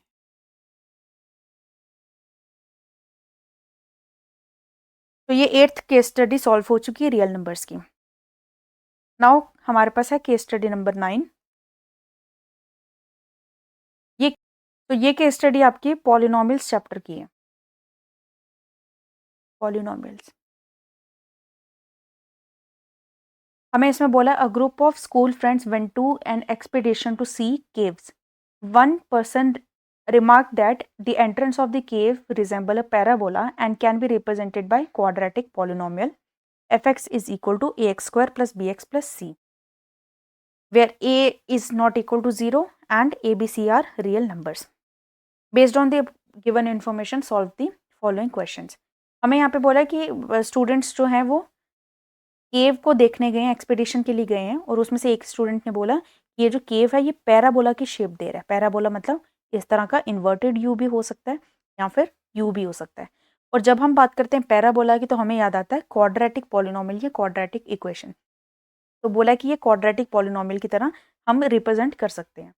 तो ये 8th केस स्टडी सॉल्व हो चुकी है रियल नंबर्स की। नाउ हमारे पास है केस स्टडी नंबर 9। ये तो ये केस स्टडी आपकी पॉलिनोमियल्स चैप्टर की है। पॉलिनोमियल्स हमें इसमें बोला a group of school friends went to an expedition to see caves. One person remarked that the entrance of the cave resemble a parabola and can be represented by quadratic polynomial fx is equal to ax² plus bx plus c, where a is not equal to 0 and a, b, c are real numbers. Based on the given information solve the following questions. हमें यहाँ पे बोला है कि students जो हैं वो केव को देखने गए हैं, एक्सपीडिशन के लिए गए हैं, और उसमें से एक स्टूडेंट ने बोला ये जो केव है ये पैराबोला की शेप दे रहा है। पैराबोला मतलब इस तरह का इन्वर्टेड यू भी हो सकता है या फिर यू भी हो सकता है। और जब हम बात करते हैं पैराबोला की तो हमें याद आता है क्वाड्रेटिक पॉलिनोमियल या क्वाड्रेटिक इक्वेशन। तो बोला कि ये क्वाड्रेटिक पॉलिनोमियल की तरह हम रिप्रेजेंट कर सकते हैं।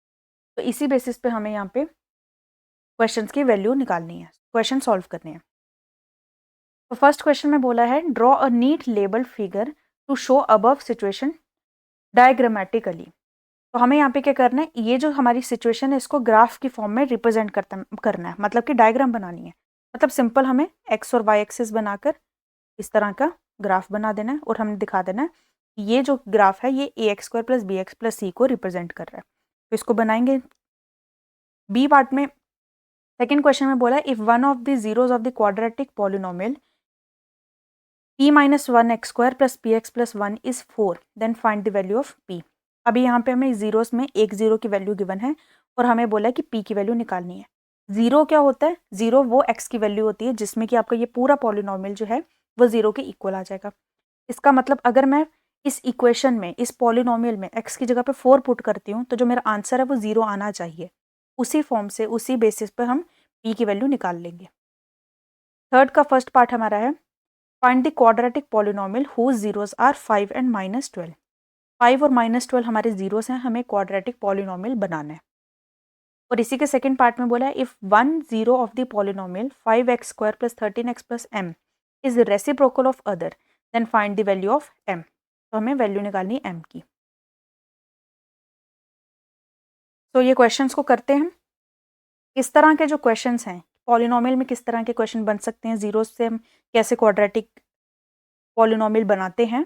तो इसी बेसिस पे हमें यहाँ पे क्वेश्चन की वैल्यू निकालनी है, क्वेश्चन सॉल्व करने हैं। तो फर्स्ट क्वेश्चन में बोला है draw a neat label figure to show above situation diagrammatically. तो हमें यहाँ पे क्या करना है, ये जो हमारी सिचुएशन है इसको ग्राफ की फॉर्म में रिप्रेजेंट करना है, मतलब कि डायग्राम बनानी है। मतलब सिंपल हमें एक्स और वाई एक्सिस बनाकर इस तरह का ग्राफ बना देना है और हमने दिखा देना है कि ये जो ग्राफ है ये ax² plus bx plus c को रिप्रेजेंट कर रहा है। तो इसको बनाएंगे। बी पार्ट में सेकेंड क्वेश्चन में बोला if one of the zeros of the quadratic polynomial p - 1x² plus px plus 1 is 4 then find the value of p। अभी यहाँ पे हमें जीरोस में एक जीरो की वैल्यू गिवन है और हमें बोला है कि p की वैल्यू निकालनी है। जीरो क्या होता है, जीरो वो x की वैल्यू होती है जिसमें कि आपका ये पूरा पॉलिनोमियल जो है वो जीरो के इक्वल आ जाएगा। इसका मतलब अगर मैं इस इक्वेशन में, इस पॉलिनोमियल में x की जगह पे 4 पुट करती हूँ, तो जो मेरा आंसर है वो 0 आना चाहिए। उसी फॉर्म से, उसी बेसिस पे हम p की वैल्यू निकाल लेंगे। थर्ड का फर्स्ट पार्ट हमारा है find the quadratic polynomial whose zeros are 5 and -12। 5 और -12 हमारे जीरोस हैं, हमें क्वाड्रेटिक पॉलिनोमियल बनाना है। और इसी के सेकंड पार्ट में बोला है if one zero of the polynomial 5x² + 13x + m is reciprocal of other than find the value of m। तो हमें वैल्यू निकालनी m की। तो ये क्वेश्चंस को करते हैं। इस तरह के जो क्वेश्चंस हैं, पॉलिनोमियल में किस तरह के क्वेश्चन बन सकते हैं, जीरो से हम कैसे क्वाड्रेटिक पॉलिनोमियल बनाते हैं,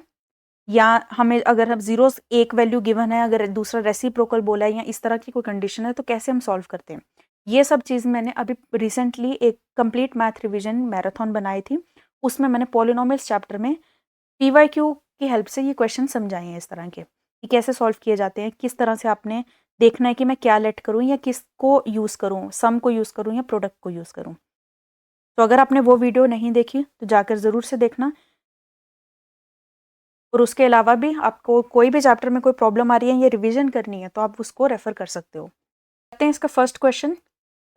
या हमें अगर हम जीरोस एक वैल्यू गिवन है, अगर दूसरा रेसिप्रोकल बोला है या इस तरह की कोई कंडीशन है, तो कैसे हम सॉल्व करते हैं। ये सब चीज़ मैंने अभी रिसेंटली एक कंप्लीट मैथ रिवीजन मैराथन बनाई थी, उसमें मैंने पॉलिनोमियल्स चैप्टर में पीवाईक्यू की हेल्प से ये क्वेश्चन समझाए हैं इस तरह के, कि कैसे सॉल्व किए जाते हैं, किस तरह से आपने देखना है कि मैं क्या लेट करूँ या किसको यूज़ करूँ, सम को यूज़ करूँ या प्रोडक्ट को यूज़ करूँ। तो अगर आपने वो वीडियो नहीं देखी तो जाकर ज़रूर से देखना। और उसके अलावा भी आपको कोई भी चैप्टर में कोई प्रॉब्लम आ रही है या रिवीजन करनी है तो आप उसको रेफर कर सकते हो। करते हैं इसका फर्स्ट क्वेश्चन।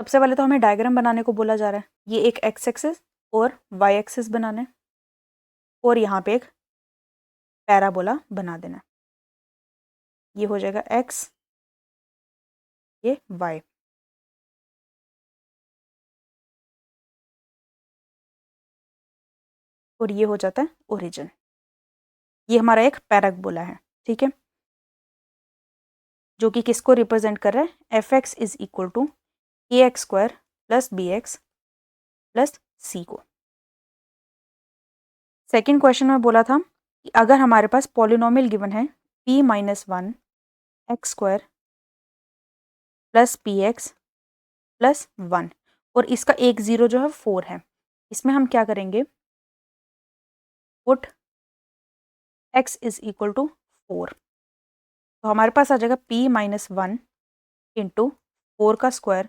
सबसे पहले तो हमें डायग्राम बनाने को बोला जा रहा है। ये एक एक्स एक्सिस और वाई एक्सिस बनाना है और यहाँ पे एक पैराबोला बना देना है। ये हो जाएगा एक्स, ये वाई। और ये हो जाता है ओरिजिन। ये हमारा एक पैराबोला है, ठीक है, जो कि किसको रिप्रेजेंट कर रहा है, f x is equal to a² + bx + c को। सेकेंड क्वेश्चन में बोला था कि अगर हमारे पास पॉलिनोमियल गिवन है p - 1 x² + px + 1 और इसका एक जीरो जो है 4 है, इसमें हम क्या करेंगे, put x is equal to 4। तो हमारे पास आ जाएगा p - 1 इंटू 4 का square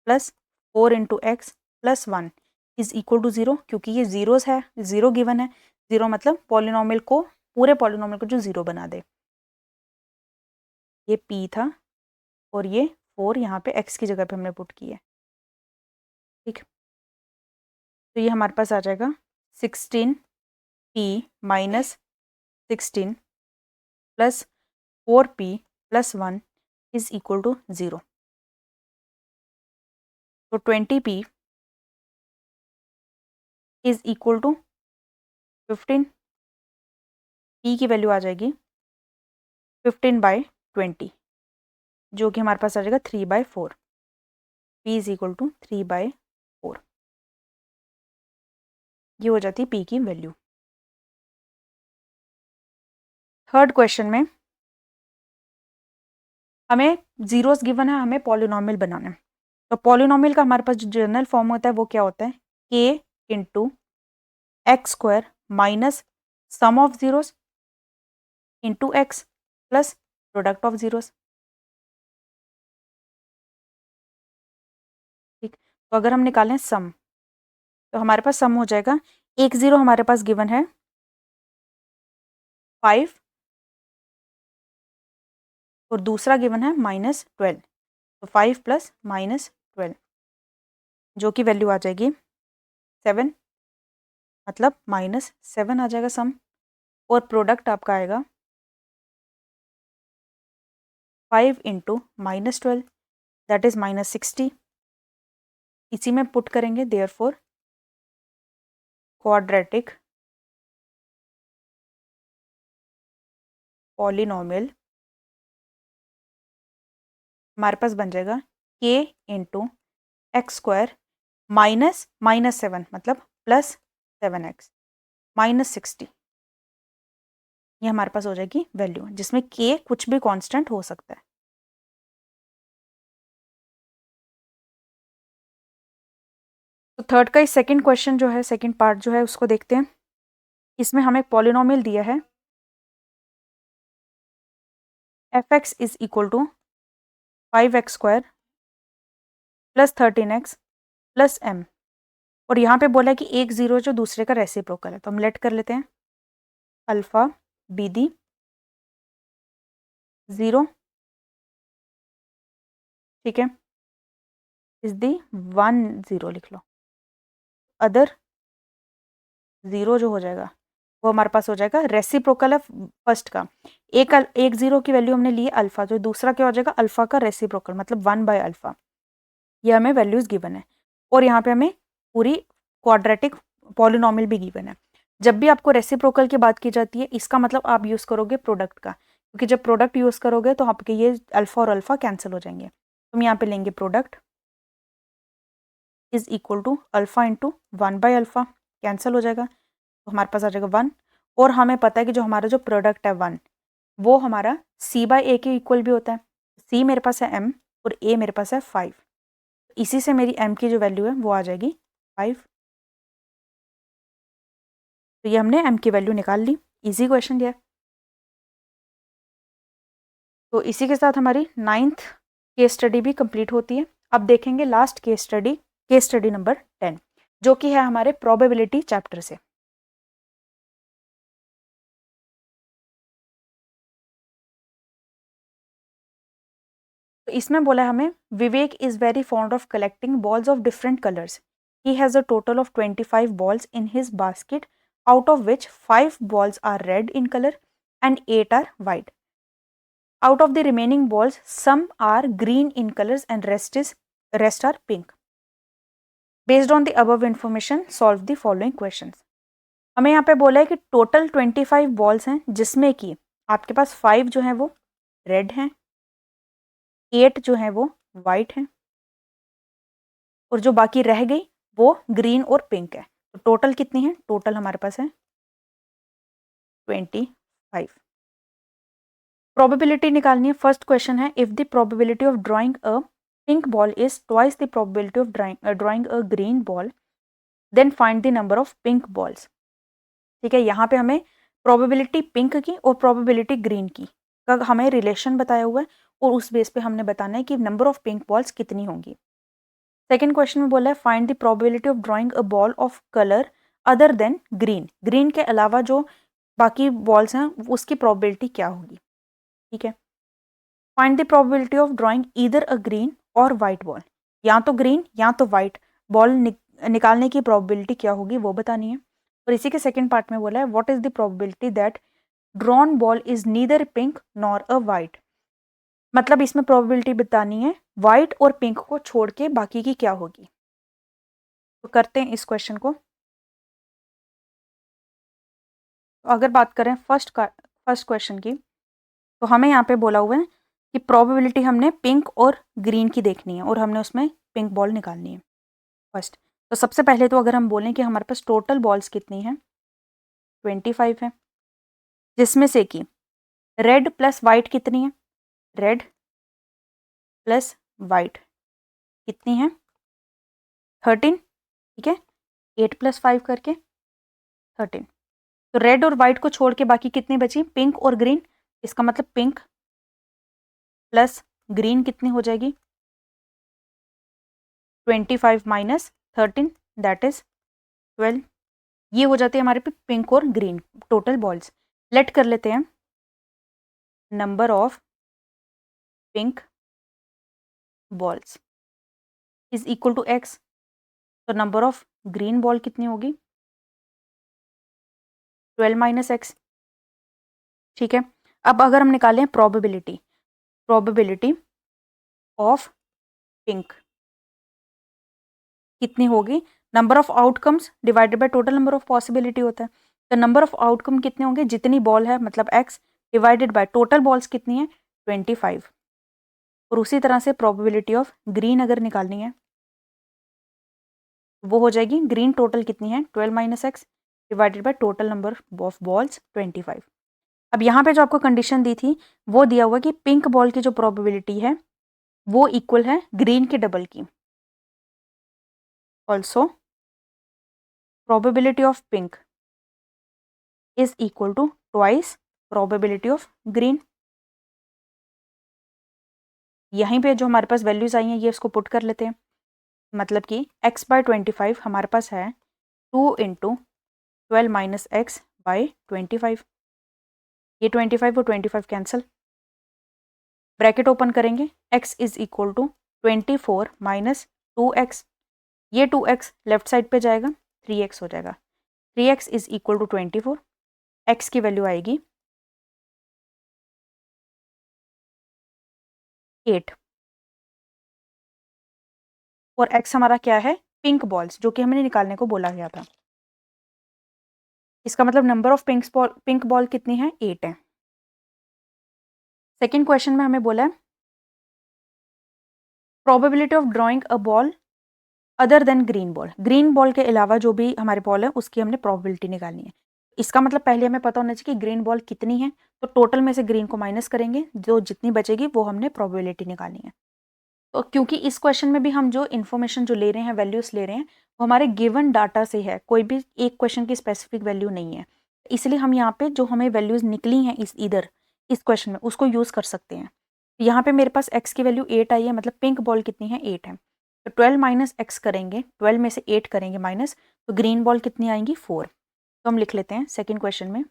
plus 4 into x plus 1 is equal to 0, क्योंकि ये जीरोस है, जीरो गिवन है। जीरो मतलब पॉलिनोमियल को, पूरे पॉलिनोमियल को जो जीरो बना दे। ये p था और ये 4 यहाँ पे x की जगह पे हमने पुट किया है, ठीक। तो ये हमारे पास आ जाएगा 16p - 16 plus 4p + 1 is equal to 0। तो 20p is equal to 15। p की वैल्यू आ जाएगी 15/20, जो कि हमारे पास आ जाएगा 3/4। p is equal to 3/4। ये हो जाती है p की वैल्यू। थर्ड क्वेश्चन में हमें जीरोस गिवन है, हमें पॉलिनोमियल बनाना है। तो पॉलिनोमियल का हमारे पास जो जनरल फॉर्म होता है वो क्या होता है, k into x² minus sum of zeros into x plus product of zeros, ठीक। तो अगर हम निकालें सम, तो हमारे पास सम हो जाएगा, एक जीरो हमारे पास गिवन है 5 और दूसरा गिवन है -12। तो 5 + -12 जो कि वैल्यू आ जाएगी 7, मतलब -7 आ जाएगा सम। और प्रोडक्ट आपका आएगा 5 इंटू -12 दैट इज -60। इसी में पुट करेंगे, देयरफॉर क्वाड्रेटिक पॉलिनोमियल हमारे पास बन जाएगा k इंटू x² माइनस -7 मतलब +7x -60। ये हमारे पास हो जाएगी वैल्यू, जिसमें k कुछ भी कांस्टेंट हो सकता है। तो थर्ड का सेकंड क्वेश्चन जो है, सेकंड पार्ट जो है उसको देखते हैं। इसमें हमें पॉलिनोमियल दिया है f x is equal to 5x² + 13x + m और यहाँ पे बोला है कि एक जीरो जो दूसरे का रेसिप्रोकल है, तो हम लेट कर लेते हैं अल्फा बी दी 0, ठीक है, इज दी 1 0 लिख लो। अदर 0 जो हो जाएगा वो हमारे पास हो जाएगा रेसिप्रोकल है फर्स्ट का। एक 0 की वैल्यू हमने ली अल्फा, तो दूसरा क्या हो जाएगा अल्फा का रेसिप्रोकल मतलब 1/अल्फा। ये हमें वैल्यूज गिवन है और यहाँ पे हमें पूरी क्वाड्रेटिक पॉलिनोमियल भी गिवन है। जब भी आपको रेसिप्रोकल की बात की जाती है इसका मतलब आप यूज करोगे प्रोडक्ट का, क्योंकि जब प्रोडक्ट यूज करोगे तो आपके ये अल्फा और अल्फा कैंसिल हो जाएंगे। तो हम यहाँ पे लेंगे product is equal to alpha into one by alpha, cancel हो जाएगा तो हमारे पास आ जाएगा 1। और हमें पता है कि जो हमारा जो प्रोडक्ट है 1 वो हमारा c/a के इक्वल भी होता है। c मेरे पास है m और a मेरे पास है 5, इसी से मेरी m की जो वैल्यू है वो आ जाएगी 5। तो ये हमने m की वैल्यू निकाल ली, इजी क्वेश्चन दिया। तो इसी के साथ हमारी 9th केस स्टडी भी कंप्लीट होती है। अब देखेंगे लास्ट केस स्टडी नंबर 10 जो कि है हमारे प्रोबेबिलिटी चैप्टर से। तो इसमें बोला है हमें Vivek is very fond of collecting balls of different colours. He has a total of 25 balls in his basket out of which 5 balls are red in colour and 8 are white. Out of the remaining balls, some are green in colors and rest are pink. Based on the above information, solve the following questions. हमें यहाँ पे बोला है कि total 25 balls हैं जिसमें कि आपके पास 5 जो है वो रेड हैं, 8 जो है वो वाइट हैं और जो बाकी रह गई वो ग्रीन और पिंक है। तो टोटल कितनी है? टोटल हमारे पास है 25। प्रोबेबिलिटी निकालनी है। फर्स्ट क्वेश्चन है if the probability of drawing a pink ball is twice the probability of drawing a green ball then find the number of pink balls. ठीक है, यहाँ पे हमें प्रोबेबिलिटी पिंक की और प्रोबेबिलिटी ग्रीन की का हमें रिलेशन बताया हुआ है और उस बेस पे हमने बताना है कि नंबर ऑफ पिंक बॉल्स कितनी होंगी। सेकंड क्वेश्चन में बोला है find the probability of drawing a ball of colour other than green. Green के अलावा जो बाकी बॉल्स हैं उसकी प्रोबेबिलिटी क्या होगी। ठीक है, find the probability of drawing either a green और वाइट बॉल। या तो ग्रीन या तो वाइट बॉल निकालने की प्रोबेबिलिटी क्या होगी वो बतानी है। और इसी के सेकंड पार्ट में बोला है what is the probability that drawn ball is neither pink nor a white. मतलब इसमें प्रोबेबिलिटी बतानी है वाइट और पिंक को छोड़ के बाकी की क्या होगी। तो करते हैं इस क्वेश्चन को। तो अगर बात करें फर्स्ट क्वेश्चन की तो हमें यहाँ पे बोला हुआ है कि प्रोबेबिलिटी हमने पिंक और ग्रीन की देखनी है और हमने उसमें पिंक बॉल निकालनी है फर्स्ट। तो सबसे पहले तो अगर हम बोलें कि हमारे पास टोटल बॉल्स कितनी हैं 25 है, जिसमें से कि रेड प्लस वाइट कितनी है, रेड प्लस वाइट कितनी है 13। ठीक है, 8 प्लस 5 करके 13। तो रेड और वाइट को छोड़ के बाकी कितनी बची पिंक और ग्रीन। इसका मतलब पिंक प्लस ग्रीन कितनी हो जाएगी 25 माइनस 13 दैट इज 12। ये हो जाते हैं हमारे पे पिंक और ग्रीन टोटल बॉल्स। लेट कर लेते हैं number of pink balls is equal to x. तो नंबर ऑफ ग्रीन बॉल कितनी होगी 12 माइनस एक्स। ठीक है, अब अगर हम निकालें प्रोबेबिलिटी ऑफ पिंक कितनी होगी, number of outcomes divided by total number of possibility होता है। तो नंबर ऑफ आउटकम कितने होंगे जितनी बॉल है मतलब x divided by total balls कितनी है 25। और उसी तरह से प्रोबेबिलिटी ऑफ ग्रीन अगर निकालनी है वो हो जाएगी ग्रीन टोटल कितनी है 12 minus x divided by total number of balls 25। अब यहाँ पे जो आपको कंडीशन दी थी वो दिया हुआ कि पिंक बॉल की जो प्रोबेबिलिटी है वो इक्वल है ग्रीन के डबल की। Also probability of pink is equal to twice probability of green. यहीं पे जो हमारे पास वैल्यूज आई हैं ये इसको पुट कर लेते हैं। मतलब कि x/25 हमारे पास है 2 इंटू 12 माइनस एक्स बाई 25। ये 25 और 25 कैंसिल, ब्रैकेट ओपन करेंगे, x is equal to 24 minus 2x, ये 2x लेफ्ट साइड पे जाएगा, 3x हो जाएगा, 3x is equal to 24, x की वैल्यू आएगी 8 और x हमारा क्या है, पिंक बॉल्स, जो कि हमने निकालने को बोला गया था। इसका मतलब नंबर ऑफ पिंक बॉल कितनी है, 8 है। सेकेंड क्वेश्चन में हमें बोला है probability of drawing a ball other than green ball के अलावा जो भी हमारे बॉल है उसकी हमने प्रोबेबिलिटी निकालनी है। इसका मतलब पहले हमें पता होना चाहिए कि ग्रीन बॉल कितनी है, तो टोटल में से ग्रीन को माइनस करेंगे, जो जितनी बचेगी वो हमने प्रोबेबिलिटी निकालनी है। तो क्योंकि इस क्वेश्चन में भी हम जो इन्फॉर्मेशन जो ले रहे हैं, वैल्यूज ले रहे हैं, वो हमारे गिवन डाटा से है, कोई भी एक क्वेश्चन की स्पेसिफिक वैल्यू नहीं है, इसलिए हम यहाँ पे जो हमें वैल्यूज निकली हैं इस क्वेश्चन में उसको यूज कर सकते हैं। यहाँ पे मेरे पास x की वैल्यू 8 आई है, मतलब पिंक बॉल कितनी है, 8 है, तो 12 माइनस एक्स करेंगे, 12 में से 8 करेंगे माइनस, तो ग्रीन बॉल कितनी आएंगी, 4। तो हम लिख लेते हैं सेकेंड क्वेश्चन में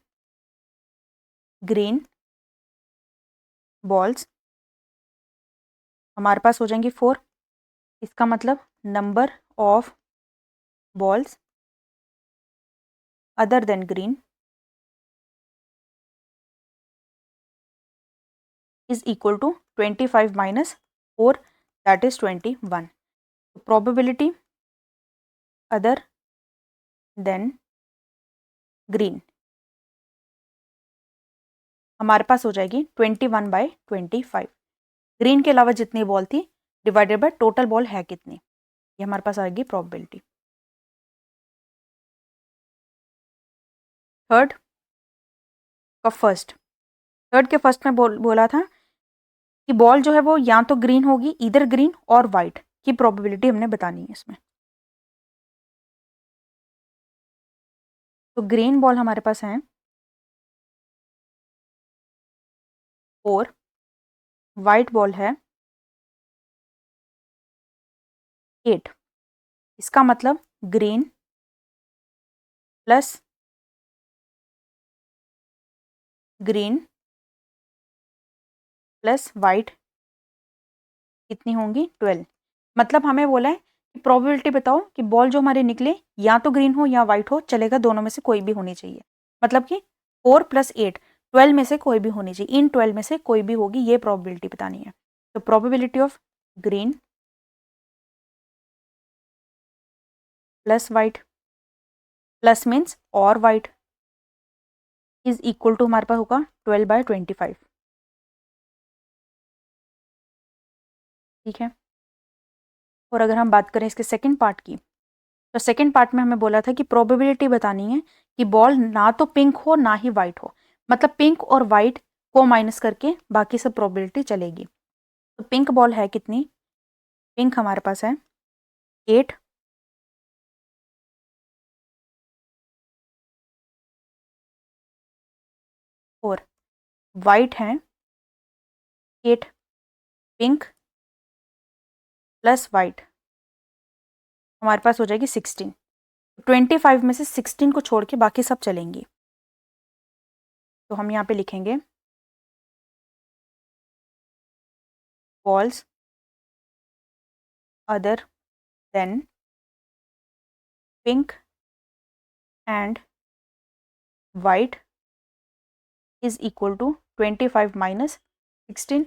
ग्रीन बॉल्स हमारे पास हो जाएंगी 4, इसका मतलब number of balls other then green is equal to 25 minus 4, that is 21. So probability other than green हमारे पास हो जाएगी 21/25। ग्रीन के अलावा जितनी बॉल थी डिवाइडेड बाय टोटल बॉल है कितनी, ये हमारे पास आएगी प्रोबेबिलिटी। थर्ड के फर्स्ट में बोला था कि बॉल जो है वो या तो ग्रीन होगी, इधर ग्रीन और वाइट की प्रोबेबिलिटी हमने बतानी है इसमें। तो ग्रीन बॉल हमारे पास है 4, वाइट बॉल है 8, इसका मतलब green plus green plus white कितनी होंगी, 12। मतलब हमें बोला है कि प्रोबेबिलिटी बताओ कि बॉल जो हमारे निकले या तो ग्रीन हो या वाइट हो, चलेगा, दोनों में से कोई भी होनी चाहिए, मतलब कि 4 + 8 12 में से कोई भी होनी चाहिए, इन 12 में से कोई भी होगी, ये प्रोबेबिलिटी बतानी है। तो probability of green plus white, plus means और वाइट, इज इक्वल टू हमारे पास होगा 12/25। ठीक है, और अगर हम बात करें इसके सेकेंड पार्ट की, तो सेकेंड पार्ट में हमें बोला था कि प्रोबेबिलिटी बतानी है कि बॉल ना तो पिंक हो ना ही वाइट हो, मतलब पिंक और वाइट को माइनस करके बाकी सब प्रोबेबिलिटी चलेगी। तो पिंक बॉल है कितनी, पिंक हमारे पास है 8, और वाइट है 8, पिंक प्लस वाइट हमारे पास हो जाएगी 16। 25 में से 16 को छोड़ के बाकी सब चलेंगी, तो हम यहाँ पे लिखेंगे balls other than pink and white is equal to 25 minus 16,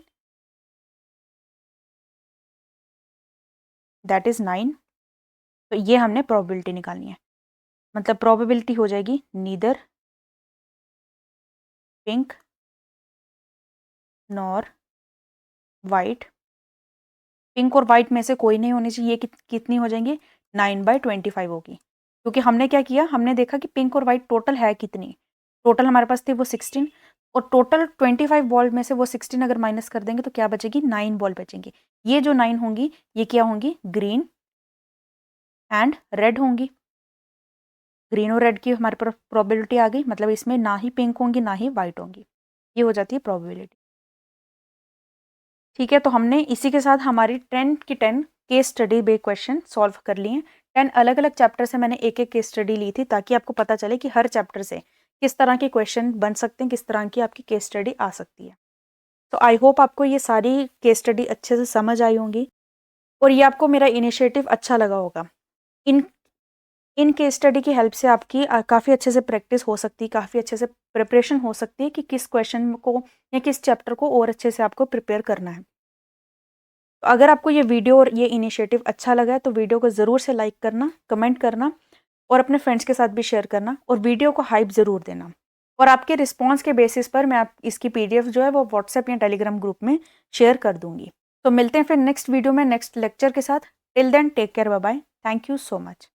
that is 9। तो ये हमने प्रोबेबिलिटी निकालनी है, मतलब प्रोबेबिलिटी हो जाएगी neither pink nor white, pink और वाइट में से कोई नहीं होनी चाहिए, ये कितनी हो जाएंगी, 9/25 होगी, क्योंकि हमने क्या किया, हमने देखा कि पिंक और वाइट टोटल है कितनी, टोटल हमारे पास थी वो 16, और टोटल 25 बॉल में से वो 16 अगर माइनस कर देंगे तो क्या बचेगी, 9 बॉल बचेंगी। ये जो 9 होंगी ये क्या होंगी, ग्रीन एंड रेड होंगी, ग्रीन और रेड की हमारे पास प्रोबेबिलिटी आ गई, मतलब इसमें ना ही पिंक होंगी ना ही वाइट होंगी, ये हो जाती है प्रोबेबिलिटी। ठीक है, तो हमने इसी के साथ हमारी 10 की 10 case study based question solve कर लिए हैं। 10 अलग अलग चैप्टर से मैंने एक एक केस स्टडी ली थी, ताकि आपको पता चले कि हर चैप्टर से किस तरह के क्वेश्चन बन सकते हैं, किस तरह की आपकी केस स्टडी आ सकती है। तो आई होप आपको ये सारी केस स्टडी अच्छे से समझ आई होंगी और ये आपको मेरा इनिशिएटिव अच्छा लगा होगा। इन इन केस स्टडी की हेल्प से आपकी काफ़ी अच्छे से प्रैक्टिस हो सकती है, काफ़ी अच्छे से प्रिपरेशन हो सकती है कि किस क्वेश्चन को या किस चैप्टर को और अच्छे से आपको प्रिपेयर करना है। तो अगर आपको ये वीडियो और ये इनिशिएटिव अच्छा लगा है तो वीडियो को ज़रूर से लाइक करना, कमेंट करना और अपने फ्रेंड्स के साथ भी शेयर करना और वीडियो को हाइप ज़रूर देना। और आपके रिस्पॉन्स के बेसिस पर मैं आप इसकी पीडीएफ जो है वो व्हाट्सएप या टेलीग्राम ग्रुप में शेयर कर दूँगी। तो मिलते हैं फिर नेक्स्ट वीडियो में नेक्स्ट लेक्चर के साथ। Till then take care, bye bye. Thank you so much.